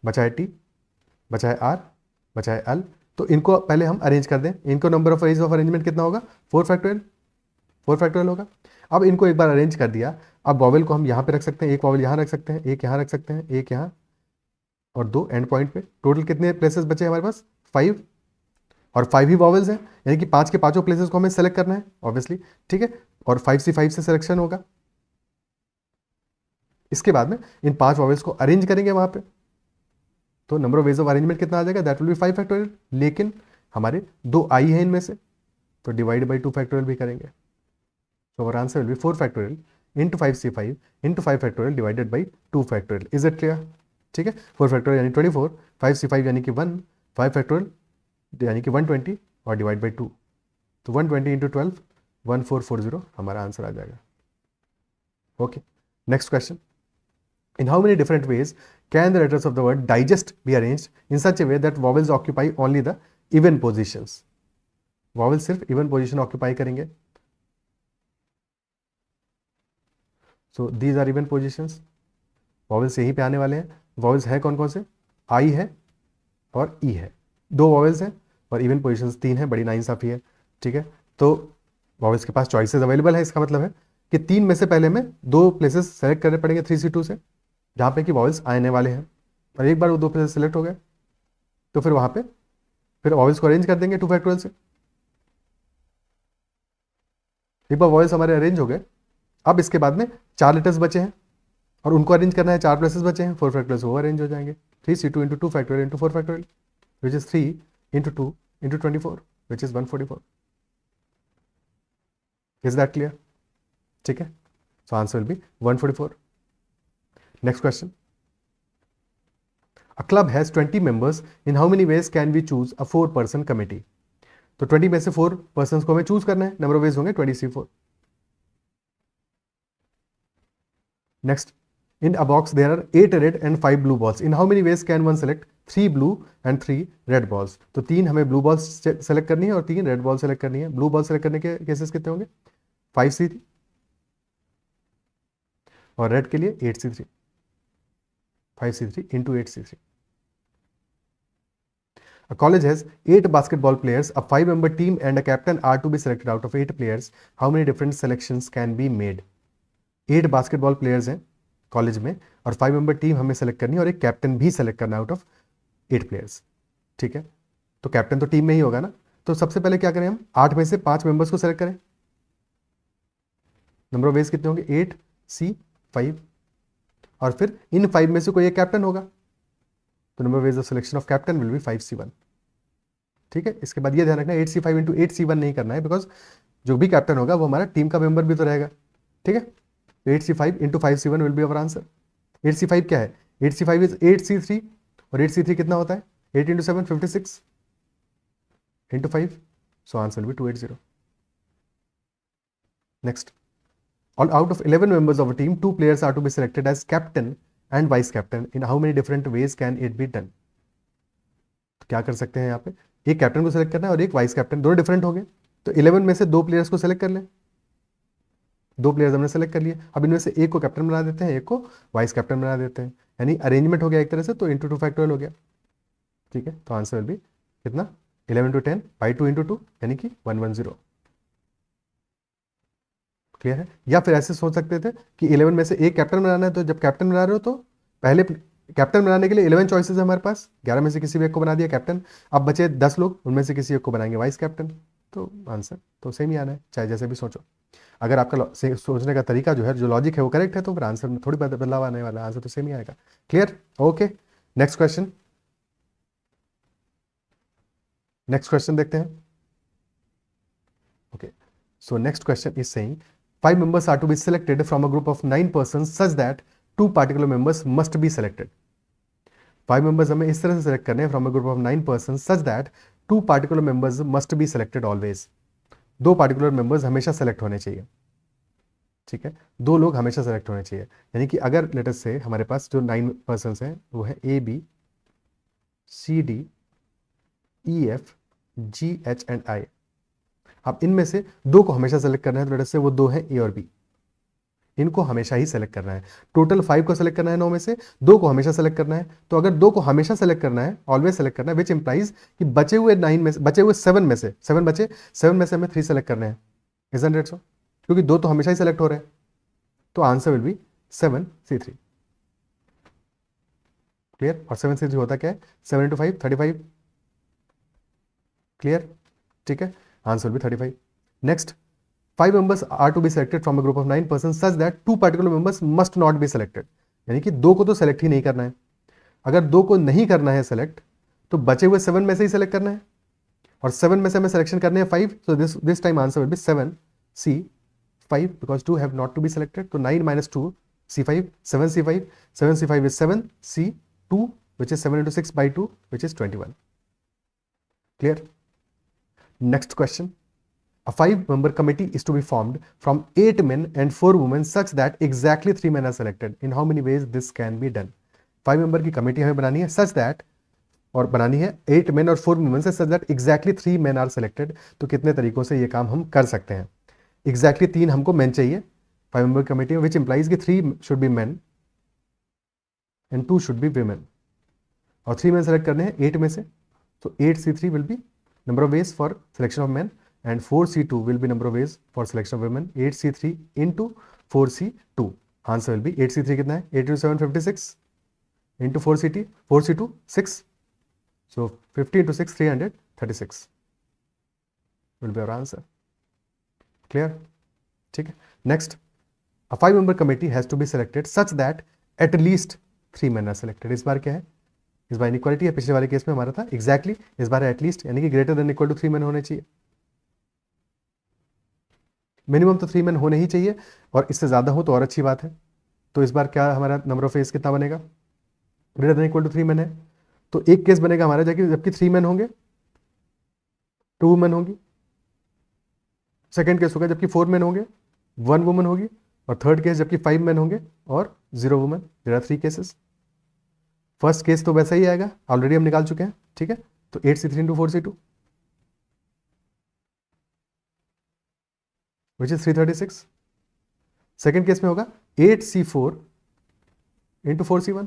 बचा है टी, बचा है आर, बचा है एल। तो इनको पहले हम अरेंज कर दें, इनको number of ways of arrangement कितना होगा, 4 फैक्टोरियल, 4 फैक्टोरियल होगा। अब इनको एक बार अरेंज कर दिया, अब वॉवेल को हम यहाँ पे रख सकते हैं, एक वॉवेल यहाँ रख सकते हैं, एक यहाँ रख सकते हैं, एक यहाँ और 2 एंड पॉइंट पे। टोटल कितने प्लेसेस बचे हमारे पास, 5, और 5 ही वॉवेल्स हैं, यानी कि 5 के पांचों प्लेसेस को हमें सेलेक्ट करना है ऑब्वियसली। ठीक है, और 5 से सिलेक्शन होगा। इसके बाद में इन 5 वॉवेल्स को अरेंज करेंगे वहां पे, तो number of ways of arrangement कितना आ जाएगा, दैट विल बी 5 फैक्टोरियल। लेकिन हमारे 2 आई है इनमें से, तो डिवाइड बाई 2 फैक्टोरियल भी करेंगे। So our answer will be 4 factorial into 5c5 into 5 factorial divided by 2 factorial. Is it clear? ठीक है, 4 फैक्टोरियल यानी 24, 5c5 यानी कि 1, 5 फैक्टोरियल यानी कि 120 और डिवाइड बाई 2, तो 120 इंटू 12 1440 हमारा आंसर आ जाएगा। Okay, next question, in how many different ways can the letters of the word digest be arranged in such a way that vowels occupy only the even positions? vowels सिर्फ even position occupy करेंगे। So these are even positions, vowels यहीं पे आने वाले हैं। वॉवेल्स हैं कौन कौन से, आई है और ई है, 2 वॉवेल्स हैं और इवन पोजिशंस 3 हैं, बड़ी नाइंसाफी है। ठीक है, तो वॉवेल्स के पास चॉइसेस अवेलेबल है, इसका मतलब है कि 3 में से पहले में 2 प्लेसेस सेलेक्ट करने पड़ेंगे 3c2 से, जहाँ पे कि वॉवेल्स आने वाले हैं। और एक बार वो 2 प्लेसेस सेलेक्ट हो गए तो फिर वहाँ पे फिर वॉवेल्स को अरेंज कर देंगे 2 फैक्टोरियल से। एक बार वॉवेल्स हमारे अरेंज हो गए, अब इसके बाद में 4 लेटर्स बचे हैं और उनको अरेंज करना है, 4 प्लेसेस बचे हैं, 4 फैक्टोरियल वो अरेंज हो जाएंगे। 3c2 into 2 factorial into 4 factorial which is 3 into 2 into 24 which is 144। Is that clear? ठीक है, so answer will be 144। Next question, a club has 20 members, in how many ways can we choose a 4-person committee? तो 20 में से 4 पर्सन को हमें चूज करना है, नंबर ऑफ वेज होंगे 20c4। Next, in a box there are 8 red and 5 blue balls. In how many ways can one select 3 blue and 3 red balls? तो 3 हमें blue balls सेलेक्ट करनी है और 3 red balls सेलेक्ट करनी है। blue ball सेलेक्ट करने के केसेस कितने होंगे, 5c3 और रेड के लिए 8c3, 5c3 into 8c3. A college has 8 basketball players, a 5-member team and a captain are to be selected out of 8 players. How many different selections can be made? 8 basketball players हैं कॉलेज में और 5-member टीम हमें सेलेक्ट करनी है और एक कैप्टन भी सेलेक्ट करना है आउट ऑफ 8 प्लेयर्स। ठीक है, तो कैप्टन तो टीम में ही होगा ना, तो सबसे पहले क्या करें हम, 8 में से 5 मेंबर्स को सेलेक्ट करें। नंबर ऑफ वेज कितने होंगे, 8c5, और फिर इन 5 में से कोई एक कैप्टन होगा, तो number of ways of selection of captain will be 5c1। ठीक है, इसके बाद ये ध्यान रखना 8c5 इंटू 8c1 नहीं करना है, बिकॉज जो भी कैप्टन होगा वो हमारा टीम का मेंबर भी तो रहेगा। ठीक है, 8c5 into 5c1 will be our answer. 8c5 क्या है, 8c5 इज 8c3 और 8c3 कितना होता है, 8 into 7 56 into 5, so answer will be 280। Next, all out of 11 members of a team 2 players are to be selected as captain and vice captain. In how many different ways can it be done? तो क्या कर सकते हैं यहाँ पे, एक कैप्टन को सेलेक्ट करना है और एक वाइस कैप्टन, दोनों डिफरेंट हो गए, तो 11 में से 2 प्लेयर्स को सेलेक्ट कर लें। 2 प्लेयर्स हमने सेलेक्ट कर लिए, अब इनमें से एक को कैप्टन बना देते हैं, एक को वाइस कैप्टन बना देते हैं, यानी अरेंजमेंट हो गया एक तरह से, तो इंटू 2 फैक्टोरियल हो गया। ठीक है, तो आंसर विल बी कितना, 11 into 10 by 2 into 2 यानी कि 110। क्लियर है? या फिर ऐसे सोच सकते थे कि 11 में से एक कैप्टन बनाना है, तो जब कैप्टन बना रहे हो तो पहले कैप्टन बनाने के लिए 11 चॉइसेस है हमारे पास, 11 में से किसी भी एक को बना दिया कैप्टन, अब बचे 10 लोग, उनमें से किसी एक को बनाएंगे वाइस कैप्टन, तो आंसर तो सेम ही आना है, चाहे जैसे भी सोचो। अगर आपका सोचने का तरीका जो है, जो लॉजिक है वो करेक्ट है, तो फिर आंसर में थोड़ी बदलाव आने वाला है, आंसर तो सेम ही आएगा। Clear? Okay, next question, next question देखते हैं। Okay, so next question is saying 5 members are to be selected from a group of 9 persons such that 2 particular members must be selected. 5 members हमें इस तरह से सेलेक्ट करने हैं from a group of 9 persons such that 2 particular members must be selected always. दो पार्टिकुलर मेंबर्स हमेशा सेलेक्ट होने चाहिए, ठीक है, दो लोग हमेशा सेलेक्ट होने चाहिए। यानी कि अगर लेट अस से हमारे पास जो 9 पर्सन्स हैं वो है A B C D E F G H and I. अब इनमें से दो को हमेशा सेलेक्ट करना है, तो लेट अस से वो दो हैं ए और बी, इनको हमेशा ही सेलेक्ट करना है। टोटल 5 को सेलेक्ट करना है 9 में से, दो को हमेशा सेलेक्ट करना है। तो अगर दो को हमेशा सेलेक्ट करना है, ऑलवेज सेलेक्ट करना है, विच इंप्लाइज कि बचे हुए 9 में से, बचे हुए 7 में से 7 बचे, 7 में से हमें 3 सेलेक्ट करने हैं, इजंट इट सो? क्योंकि दो तो हमेशा ही सेलेक्ट हो रहे हैं, तो answer will B 7C3। Clear? और 7C3 होता क्या है? 7 इंटू 5 35। क्लियर? ठीक है, answer will B 35। Next, 5 members are to be selected from a group of 9 persons such that 2 particular members must not be selected। यानी कि दो को तो सेलेक्ट ही नहीं करना है। अगर दो को नहीं करना है सेलेक्ट, तो बचे हुए 7 में से ही सेलेक्ट करना है, और 7 में से हमें सिलेक्शन करने हैं 5, so this time answer will be 7C5 because 2 have not to be selected. तो 9 minus 2 C5, 7C5, 7C5 is 7C2 which is 7 into 6 by 2 which is 21। Clear? Next question. A 5-member committee is to be formed from 8 men and 4 women such that exactly 3 men are selected. In how many ways this can be done? 5 member की कमेटी हमें बनानी है such that, और बनानी है 8 men और 4 women से such that exactly 3 men are selected। तो कितने तरीकों से ये काम हम कर सकते हैं? Exactly 3 हमको men चाहिए 5 member कमेटी में, which implies कि 3 should be men and 2 should be women। और 3 men सेलेक्ट करने हैं 8 में से, तो 8C3 will be number of ways for selection of men and 4C2 will be number of ways for selection of women। 8C3 into 4C2, answer will be 8C3 कितना है? 8 into 7 56 into 4C2 6, so 50 into 6 336 will be our answer। Clear? ठीक है। Next, a 5-member committee has to be selected such that at least 3 men are selected। इस बार क्या है? इस बार इनइक्वालिटी है, पिछले वाले केस में हमारा था exactly, इस बार एटलीस्ट यानी कि greater than equal to 3 men होने चाहिए। मिनिमम तो 3 men होने ही चाहिए, और इससे ज़्यादा हो तो और अच्छी बात है। तो इस बार क्या हमारा नंबर ऑफ फेस कितना बनेगा? Greater than equal to 3 men है, तो एक केस बनेगा हमारा जबकि 3 men होंगे 2 women होंगी। सेकेंड केस होगा जबकि 4 men होंगे 1 woman होगी। और थर्ड केस जबकि 5 men होंगे और 0 woman। There are 3 cases. First case तो वैसा ही आएगा, ऑलरेडी हम निकाल चुके हैं, ठीक है। तो 8C3 into 4C2 which is 336। Second case में होगा 8C4 into 4C1,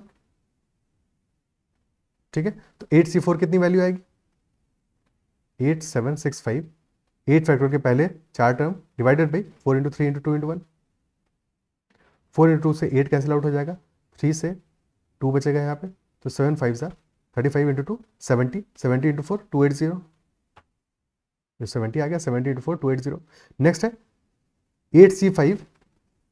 ठीक है। तो 8C4 कितनी वैल्यू आएगी? 8765। 8 फैक्टर के पहले 4 term divided by 4 into 3 into 2 into 1। 4 into 2 से 8 कैंसिल आउट हो जाएगा, 3 से 2 बचेगा यहाँ पे, तो 7 5 35 into 2 70, 70 into 4 280, जो 70 आ गया, 70 into 4 280। नेक्स्ट है 8C5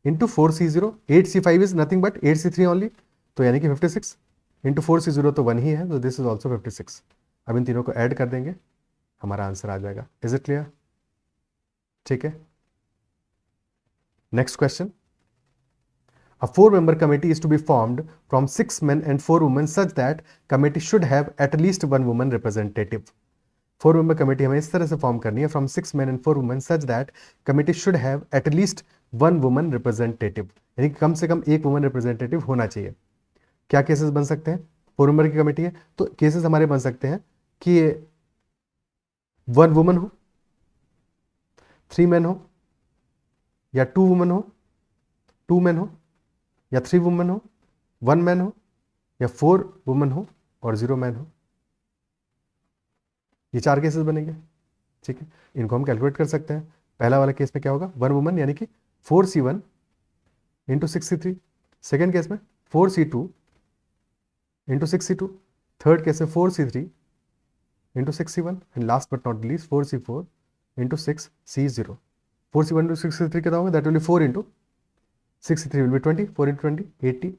into 4C0। 8C5 is nothing but 8C3 only, तो यानी कि 56 into 4C0 तो 1 ही है, तो दिस इज ऑल्सो 56। अब इन तीनों को ऐड कर देंगे, हमारा आंसर आ जाएगा। Is it clear? ठीक है। Next question, a 4-member committee is to be formed from 6 men and 4 women such that committee should have at least 1 woman representative। 4-member committee हमें इस तरह से फॉर्म करनी है from 6 men and 4 women such that committee should have at least 1 woman representative, यानी कि कम से कम एक वुमन रिप्रेजेंटेटिव होना चाहिए। क्या केसेस बन सकते हैं? 4 मेंबर की कमेटी है, तो केसेस हमारे बन सकते हैं कि 1 वुमन हो, 3 men हो, या 2 women हो, 2 men हो, या 3 women हो, 1 man हो, या 4 women हो और 0 man हो। ये 4 केसेस बनेंगे, ठीक है। इनको हम कैलकुलेट कर सकते हैं। पहला वाला केस में क्या होगा? 1 woman यानी कि 4C1 into 6C3। Second case में 4C2 into 6C2। Third case में 4C3 into 6C1 and last but not least 4C4 into 6C0। 4C1 into 6C3 कितना होगा? That will be 4 into 6C3 will be 20, 4 into 20 80।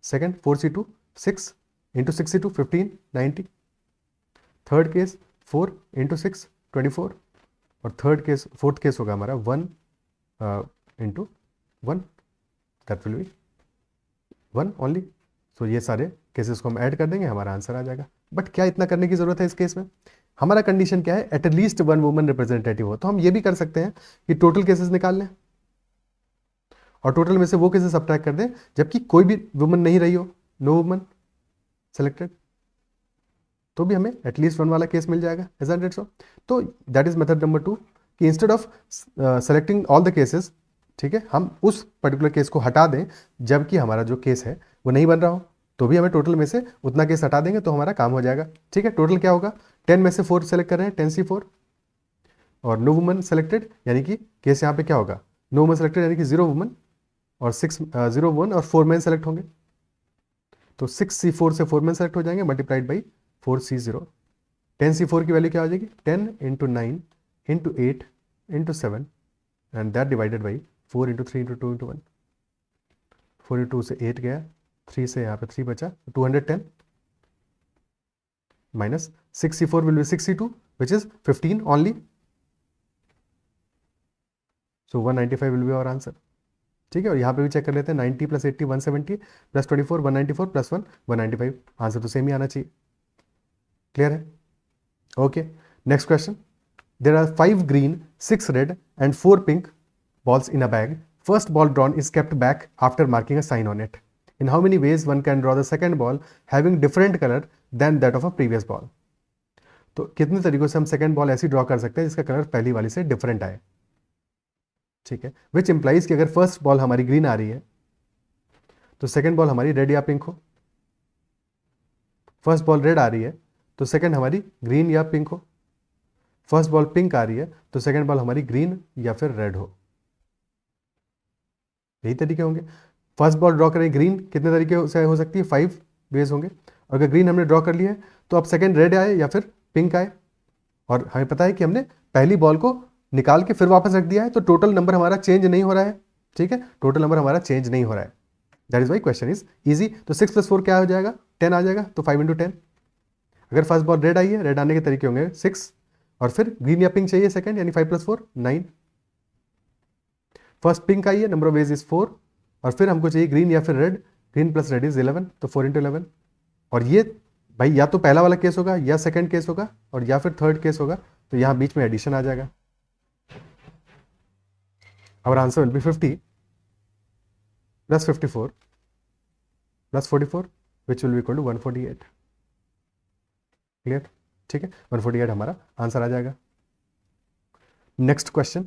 second 4C2 6 into 6C2 15 90। Third case 4 into 6 24। और फोर्थ केस होगा हमारा 1 into 1, that will be 1 only. So ये सारे केसेस को हम ऐड कर देंगे, हमारा आंसर आ जाएगा। बट क्या इतना करने की जरूरत है इस केस में? हमारा कंडीशन क्या है, एटलीस्ट वन वुमन रिप्रेजेंटेटिव हो। तो हम ये भी कर सकते हैं कि टोटल केसेस निकाल लें और टोटल में से वो केसेस सब्ट्रैक्ट कर दें जबकि कोई भी वुमन नहीं रही हो, नो वुमन सेलेक्टेड, तो भी हमें एटलीस्ट वन वाला केस मिल जाएगा। Isn't it so? तो दैट इज मेथड नंबर 2 कि instead of selecting all the cases, ठीक है, हम उस पर्टिकुलर केस को हटा दें जबकि हमारा जो केस है वो नहीं बन रहा हो, तो भी हमें टोटल में से उतना केस हटा देंगे तो हमारा काम हो जाएगा। ठीक है, टोटल क्या होगा, 10 में से 4 सेलेक्ट कर रहे हैं, 10C4 और नो वुमन सेलेक्टेड, यानी कि केस यहाँ पे क्या होगा, नो वुमन सेलेक्टेड यानी कि 0 वुमन और 0 वुमन और 4 मैन सेलेक्ट होंगे। तो 6C4 से 4 मैन सेलेक्ट हो जाएंगे मल्टीप्लाइड बाई 4C0। 10C4 की वैल्यू क्या हो जाएगी, 10 into 9 into 8 into 7 and that divided by 4 into 3 into 2 into 1। 4 into 2 से 8 गया, 3 से यहाँ पे 3 बचा, 210 minus 6C4 will be 6C2 which is 15 only. So 195 will be our answer. ठीक है, और यहाँ पे भी चेक कर लेते हैं, 90 प्लस 80 170 प्लस 24 194 प्लस 1 195, आंसर तो सेम ही आना चाहिए। क्लियर है? Okay, next question. There are 5 green 6 red and 4 pink balls in a bag. First ball drawn is kept back after marking a sign on it. In how many ways one can draw the second ball having different color than that of a previous ball? तो कितने तरीकों से हम सेकंड बॉल ऐसी ड्रॉ कर सकते हैं जिसका कलर पहली वाली से डिफरेंट आए। ठीक है, विच इंप्लाइज कि अगर फर्स्ट बॉल हमारी ग्रीन आ रही है तो सेकंड बॉल हमारी रेड या पिंक हो, फर्स्ट बॉल रेड आ रही है तो सेकंड हमारी ग्रीन या पिंक हो, फर्स्ट बॉल पिंक आ रही है तो सेकंड बॉल हमारी ग्रीन या फिर रेड हो। यही तरीके होंगे। फर्स्ट बॉल ड्रॉ करें ग्रीन, कितने तरीके से हो सकती है, 5 वेज होंगे। और अगर ग्रीन हमने ड्रॉ कर लिया है तो अब सेकंड रेड आए या फिर पिंक आए, और हमें पता है कि हमने पहली बॉल को निकाल के फिर वापस रख दिया है तो टोटल नंबर हमारा चेंज नहीं हो रहा है। ठीक है, टोटल नंबर हमारा चेंज नहीं हो रहा है, that is why question is easy. तो 6 + 4 क्या हो जाएगा, 10 आ जाएगा, तो 5 × 10। अगर फर्स्ट बॉल रेड आई है, रेड आने के तरीके होंगे 6, और फिर ग्रीन या पिंक चाहिए सेकंड, यानी 5 + 4 9। फर्स्ट पिंक आई है, नंबर ऑफ वेज इज 4, और फिर हमको चाहिए ग्रीन या फिर red, green plus red is 11, तो 4 × 11। और ये भाई या तो पहला वाला केस होगा या सेकंड केस होगा और या फिर थर्ड केस होगा, तो यहां बीच में एडिशन आ जाएगा। Our answer will be 50 plus 54 plus 44 which will be equal to 148। Clear? ठीक है, 148 हमारा आंसर आ जाएगा। Next question.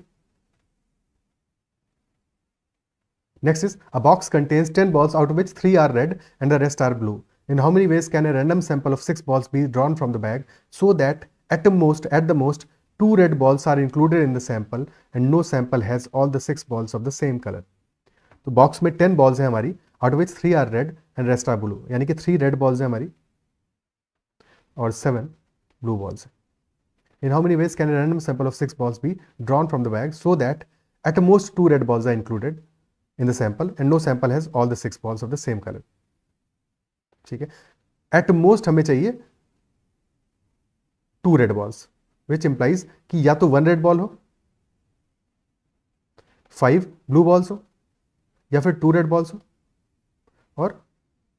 Next is, a box contains 10 balls out of which 3 are red and the rest are blue. In how many ways can a random sample of 6 balls be drawn from the bag so that at the most 2 red balls are included in the sample and no sample has all the 6 balls of the same color? तो बॉक्स में 10 बॉल्स हैं हमारी, out of which 3 are red and rest are blue, यानी कि 3 रेड बॉल्स हैं हमारी और 7 ब्लू बॉल्स हैं। In how many ways can a random sample of 6 balls be drawn from the bag so that at most 2 red balls are included in the sample and no sample has all the 6 balls of the same color? ठीक है, at most हमें चाहिए 2 red balls which implies कि या तो 1 red ball हो, 5 blue balls हो, या फिर 2 red balls हो और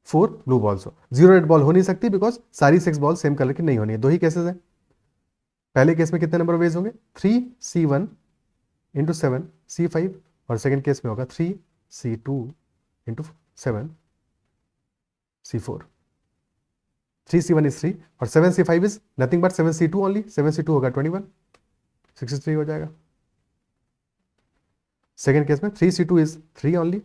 4 blue balls हो। 0 red ball हो नहीं सकती बिकॉज सारी 6 बॉल सेम कलर की नहीं होनी है। दो ही केसेस हैं। पहले केस में कितने नंबर वेज होंगे, 3C1 × 7 C5, और सेकेंड केस में होगा 3C2 × 7 C4। 3C1 is 3 और 7C5 is nothing but 7C2 only, 7C2 होगा 21, 63 हो जाएगा। सेकेंड केस में 3C2 is 3 only,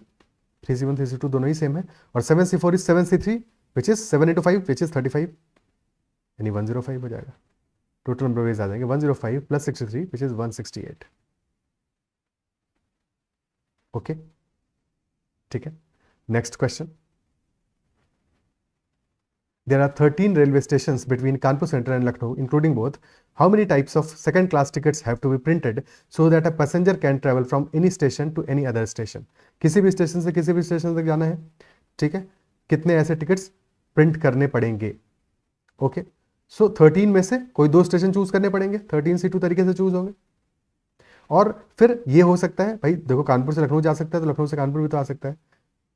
3C1 3C2 दोनों ही सेम है, और 7C4 is 7C3 which is 7 × 5 which is 35, यानी 105 हो जाएगा। टोटल नंबर वेज आ जाएंगे 105 प्लस 63 which is 168। ओके, ठीक है, next question. There are 13 railway stations between Kanpur Central and Lucknow, including both. How many types of second class tickets have to be printed so that a passenger can travel from any station to any other station? किसी भी स्टेशन से किसी भी स्टेशन तक जाना है, ठीक है, कितने ऐसे टिकट्स प्रिंट करने पड़ेंगे? ओके, सो 13 में से कोई 2 स्टेशन चूज करने पड़ेंगे, 13C2 तरीके से चूज होंगे। और फिर ये हो सकता है, भाई देखो कानपुर से लखनऊ जा सकता है तो लखनऊ से कानपुर भी तो आ सकता है,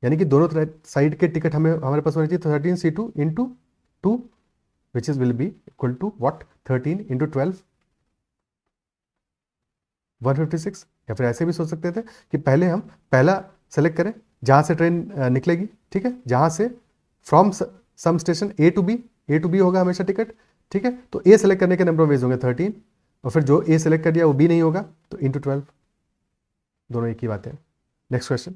यानी कि दोनों साइड के टिकट हमें हमारे पास होनी चाहिए। 13C2 × 2 which is will be equal to what 13 into 12 156। या फिर ऐसे भी सोच सकते थे कि पहले हम पहला सेलेक्ट करें जहां से ट्रेन निकलेगी, ठीक है, जहां से from some station A to B होगा हमेशा टिकट, ठीक है। तो ए सेलेक्ट करने के नंबर ऑफ वेज होंगे 13, और फिर जो ए सेलेक्ट कर दिया वो बी नहीं होगा तो इंटू 12, दोनों एक ही बात है। Next question,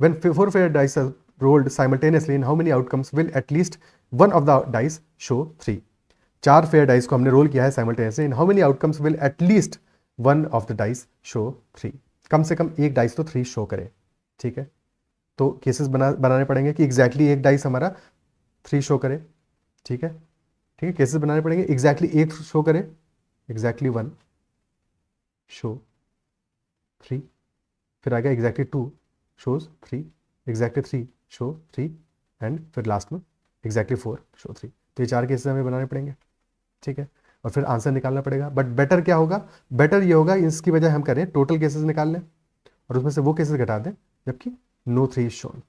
when 4 fair dice are rolled simultaneously in how many outcomes will at least one of the dice show 3? 4 fair dice को हमने रोल किया है simultaneously, in how many outcomes will at least one of the dice show 3? कम से कम एक डाइस तो 3 शो करे, ठीक है। तो केसेस बनाने पड़ेंगे कि एग्जैक्टली एक डाइस हमारा 3 शो करे, ठीक है, ठीक है। केसेस बनाने पड़ेंगे एग्जैक्टली एक शो करे, एग्जैक्टली 1 शो 3, फिर आएगा exactly 2 shows 3, exactly 3 show 3, and फिर लास्ट में एग्जैक्टली 4 शो 3। तो ये 4 केसेस हमें बनाने पड़ेंगे, ठीक है, और फिर आंसर निकालना पड़ेगा। बट बेटर क्या होगा, बेटर ये होगा इसकी वजह हम करें टोटल केसेस निकाल लें और उसमें से वो केसेस घटा दें जबकि no 3 is shown.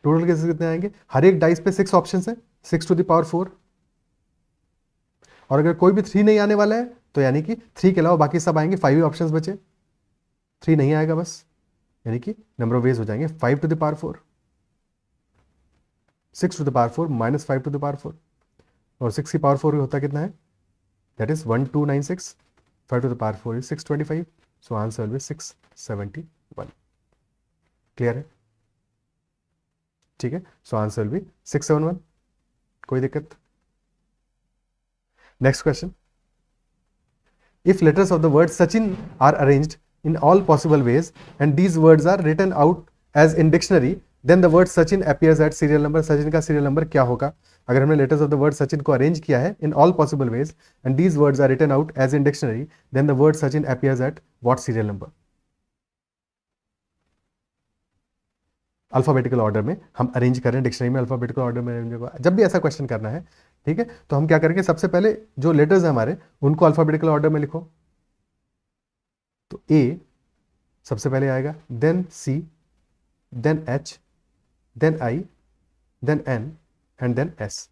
Total cases कितने आएंगे, हर एक डाइस पे 6 ऑप्शंस है, 6 टू द पावर 4, और अगर कोई भी 3 नहीं आने वाला है तो यानी कि 3 के अलावा बाकी सब आएंगे, 5 ही ऑप्शंस बचे, 3 नहीं आएगा बस, यानी कि नंबर ऑफ वेज हो जाएंगे 5 to the power 4, 6 to the power 4 minus 5 to the power 4, और 6 की पावर 4 होता कितना है, that is 1296, 5 to the power 4 is 625, so answer will be 671। Clear है, ठीक है, सो आंसर विल बी 671, कोई दिक्कत। Next question, if letters of the word Sachin are arranged in all possible ways and these words are written out as in dictionary, then the word Sachin appears at serial number. Sachin का serial number क्या होगा? अगर हमने letters of the word Sachin को arrange किया है in all possible ways and these words are written out as in dictionary, then the word Sachin appears at what serial number? Alphabetical order में हम अरेंज करें, डिक्शनरी में अल्फाबेटिकल ऑर्डर में अरेंज। जब भी ऐसा क्वेश्चन करना है, ठीक है, तो हम क्या करेंगे, सबसे पहले जो लेटर्स हैं हमारे उनको अल्फाबेटिकल ऑर्डर में लिखो। तो ए सबसे पहले आएगा, then C, then H, then I, then N and then S.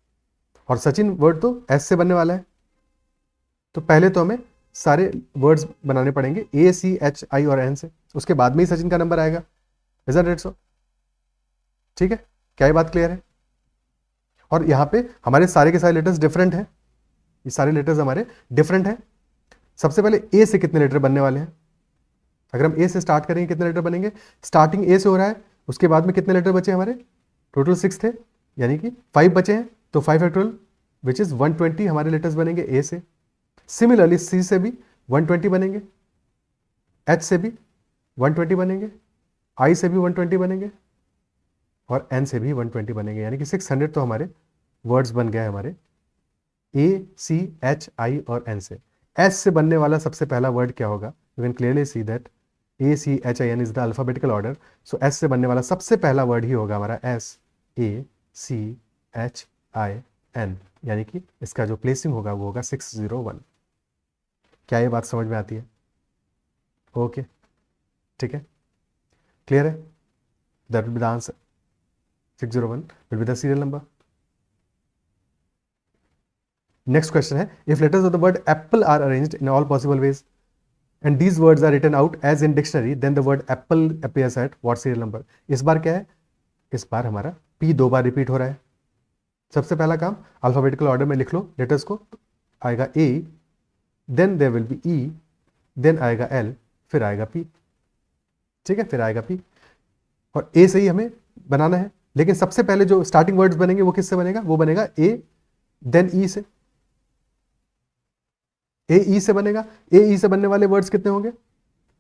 और सचिन वर्ड तो एस से बनने वाला है, तो पहले तो हमें सारे वर्ड्स बनाने पड़ेंगे ए सी एच आई और एन से, उसके बाद में ही सचिन का नंबर आएगा। Isn't it so? ठीक है, क्या ये बात क्लियर है? और यहां पे हमारे सारे के सारे लेटर्स डिफरेंट हैं, ये सारे लेटर्स हमारे डिफरेंट हैं। सबसे पहले ए से कितने लेटर बनने वाले हैं, अगर हम ए से स्टार्ट करेंगे कितने लेटर बनेंगे, स्टार्टिंग ए से हो रहा है, उसके बाद में कितने लेटर बचे हमारे, टोटल 6 थे, यानी कि 5 बचे हैं, तो 5 फैक्टोरियल विच इज 120 हमारे लेटर्स बनेंगे ए से। सिमिलरली सी से भी 120 बनेंगे, एच से भी 120 बनेंगे, आई से भी 120 बनेंगे और एन से भी 120 बनेंगे, यानी कि 600 तो हमारे वर्ड्स बन गए हमारे ए सी एच आई और एन से। एस से बनने वाला सबसे पहला वर्ड क्या होगा, you can clearly see that A C H I N is the alphabetical order, so S से बनने वाला सबसे पहला वर्ड ही होगा हमारा S A C H I N, यानी कि इसका जो प्लेसिंग होगा वो होगा 601। क्या ये बात समझ में आती है? ओके, ठीक है, क्लियर है? That will be the answer, 601 will be the serial number. Next question है, if letters of the word apple are arranged in all possible ways and these words are written out as in dictionary, then the word apple appears at what serial number? इस बार क्या है, इस बार हमारा P 2 बार रिपीट हो रहा है। सबसे पहला काम अल्फाबेटिकल ऑर्डर में लिख लो लेटर्स को, आएगा A, then there will be E, then आएगा L, फिर आएगा P, ठीक है, फिर आएगा P, और A से ही हमें बनाना है, लेकिन सबसे पहले जो स्टार्टिंग वर्ड्स बनेंगे वो किससे बनेगा, वो बनेगा A देन E से, ए ई से बनेगा। ए ई से बनने वाले वर्ड्स कितने होंगे,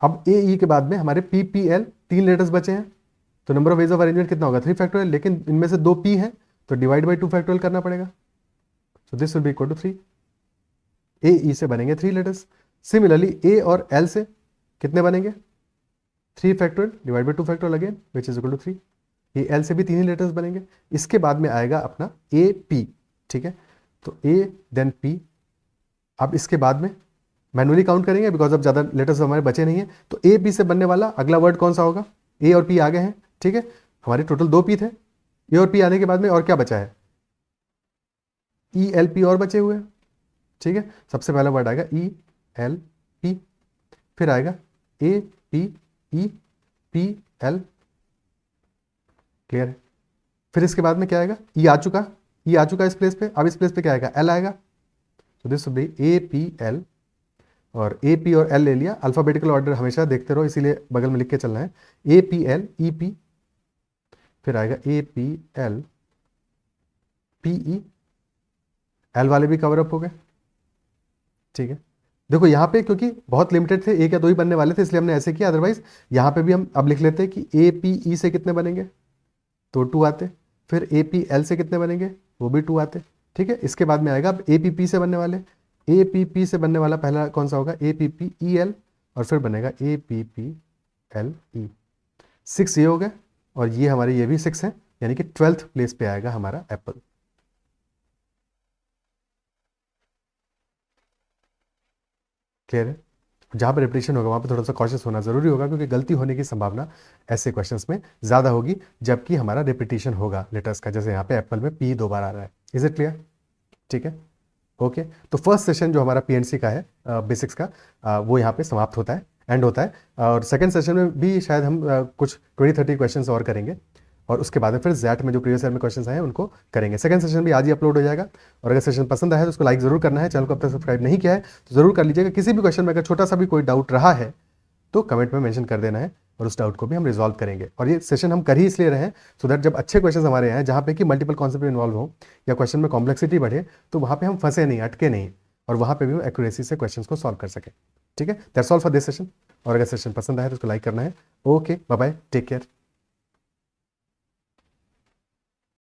अब ए ई के बाद में हमारे पी पी एल 3 लेटर्स बचे हैं, तो number of ways of arrangement कितना होगा 3 फैक्टोरियल, लेकिन इनमें से 2 पी है तो डिवाइड बाई 2 फैक्टोरियल करना पड़ेगा, so this will be equal to 3। A E से बनेंगे 3 लेटर्स। सिमिलरली ए और एल से कितने बनेंगे, 3 factorial divide by 2 factorial again which is equal to 3। A L से भी 3 ही लेटर्स बनेंगे। इसके बाद में आएगा अपना ए पी, ठीक है, तो ए देन पी। अब इसके बाद में मैनुअली काउंट करेंगे बिकॉज अब ज़्यादा लेटर्स हमारे बचे नहीं हैं, तो ए पी से बनने वाला अगला वर्ड कौन सा होगा, ए और पी आ गए हैं, ठीक है, हमारे टोटल 2 पी थे, ए और पी आने के बाद में और क्या बचा है, ई एल पी और बचे हुए हैं, ठीक है। सबसे पहला वर्ड आएगा ई एल पी, फिर आएगा A P E P L, clear है। फिर इसके बाद में क्या आएगा, ई आ चुका, ई आ चुका इस प्लेस पे, अब इस प्लेस पे क्या आएगा, एल आएगा। तो this would be A P L, और ए पी और एल ले लिया, अल्फाबेटिकल ऑर्डर हमेशा देखते रहो, इसीलिए बगल में लिख के चलना है, A P L E P, फिर आएगा A P L P E, L वाले भी कवर अप हो गए, ठीक है। देखो यहाँ पे क्योंकि बहुत लिमिटेड थे, एक या दो ही बनने वाले थे, इसलिए हमने ऐसे किया, अदरवाइज यहाँ पे भी हम अब लिख लेते हैं कि ए पी ई से कितने बनेंगे, तो 2 आते, फिर ए पी एल से कितने बनेंगे, वो भी 2 आते, ठीक है। इसके बाद में आएगा अब ए पी पी से बनने वाले, ए पी पी से बनने वाला पहला कौन सा होगा, A P P E L, और फिर बनेगा A P P L E, 6 ये हो गए, और ये हमारे ये भी 6 हैं, यानी कि 12th प्लेस पे आएगा हमारा एप्पल। क्लियर है। जहाँ पर रिपीटेशन होगा वहाँ पर थोड़ा सा कॉशियस होना जरूरी होगा, क्योंकि गलती होने की संभावना ऐसे क्वेश्चंस में ज़्यादा होगी जबकि हमारा रिपीटेशन होगा लेटर्स का, जैसे यहाँ पे एप्पल में पी 2 बार आ रहा है। इज इट क्लियर, ठीक है, ओके। तो फर्स्ट सेशन जो हमारा पीएनसी का है बेसिक्स का, वो यहाँ पे समाप्त होता है, एंड होता है। और सेकंड सेशन में भी शायद हम कुछ 20-30 क्वेश्चंस और करेंगे, और उसके बाद में फिर जैट में जो प्रीवियस ईयर में क्वेश्चंस आए हैं उनको करेंगे। सेकंड सेशन भी आज ही अपलोड हो जाएगा, और अगर सेशन पसंद आया है तो उसको लाइक जरूर करना है, चैनल को अब तक सब्सक्राइब नहीं किया है तो जरूर कर लीजिएगा। किसी भी क्वेश्चन में अगर छोटा सा भी कोई डाउट रहा है तो कमेंट में मेंशन कर देना है, और उस डाउट को भी हम रिजॉल्व करेंगे। और ये सेशन हम कर ही इसलिए रहे हैं सो दैट जब अच्छे क्वेश्चन हमारे आए जहाँ पे कि मल्टीपल कॉन्सेप्ट इन्वॉल्व हो या क्वेश्चन में कॉम्प्लेक्सिटी बढ़े, तो वहाँ पे हम फंसे नहीं, अटके नहीं, और वहाँ पे भी हम एक्यूरेसी से क्वेश्चंस को सॉल्व कर सकें, ठीक है। That's all for this session. और अगर सेशन पसंद आए तो उसको लाइक करना है। Okay, bye bye, take care.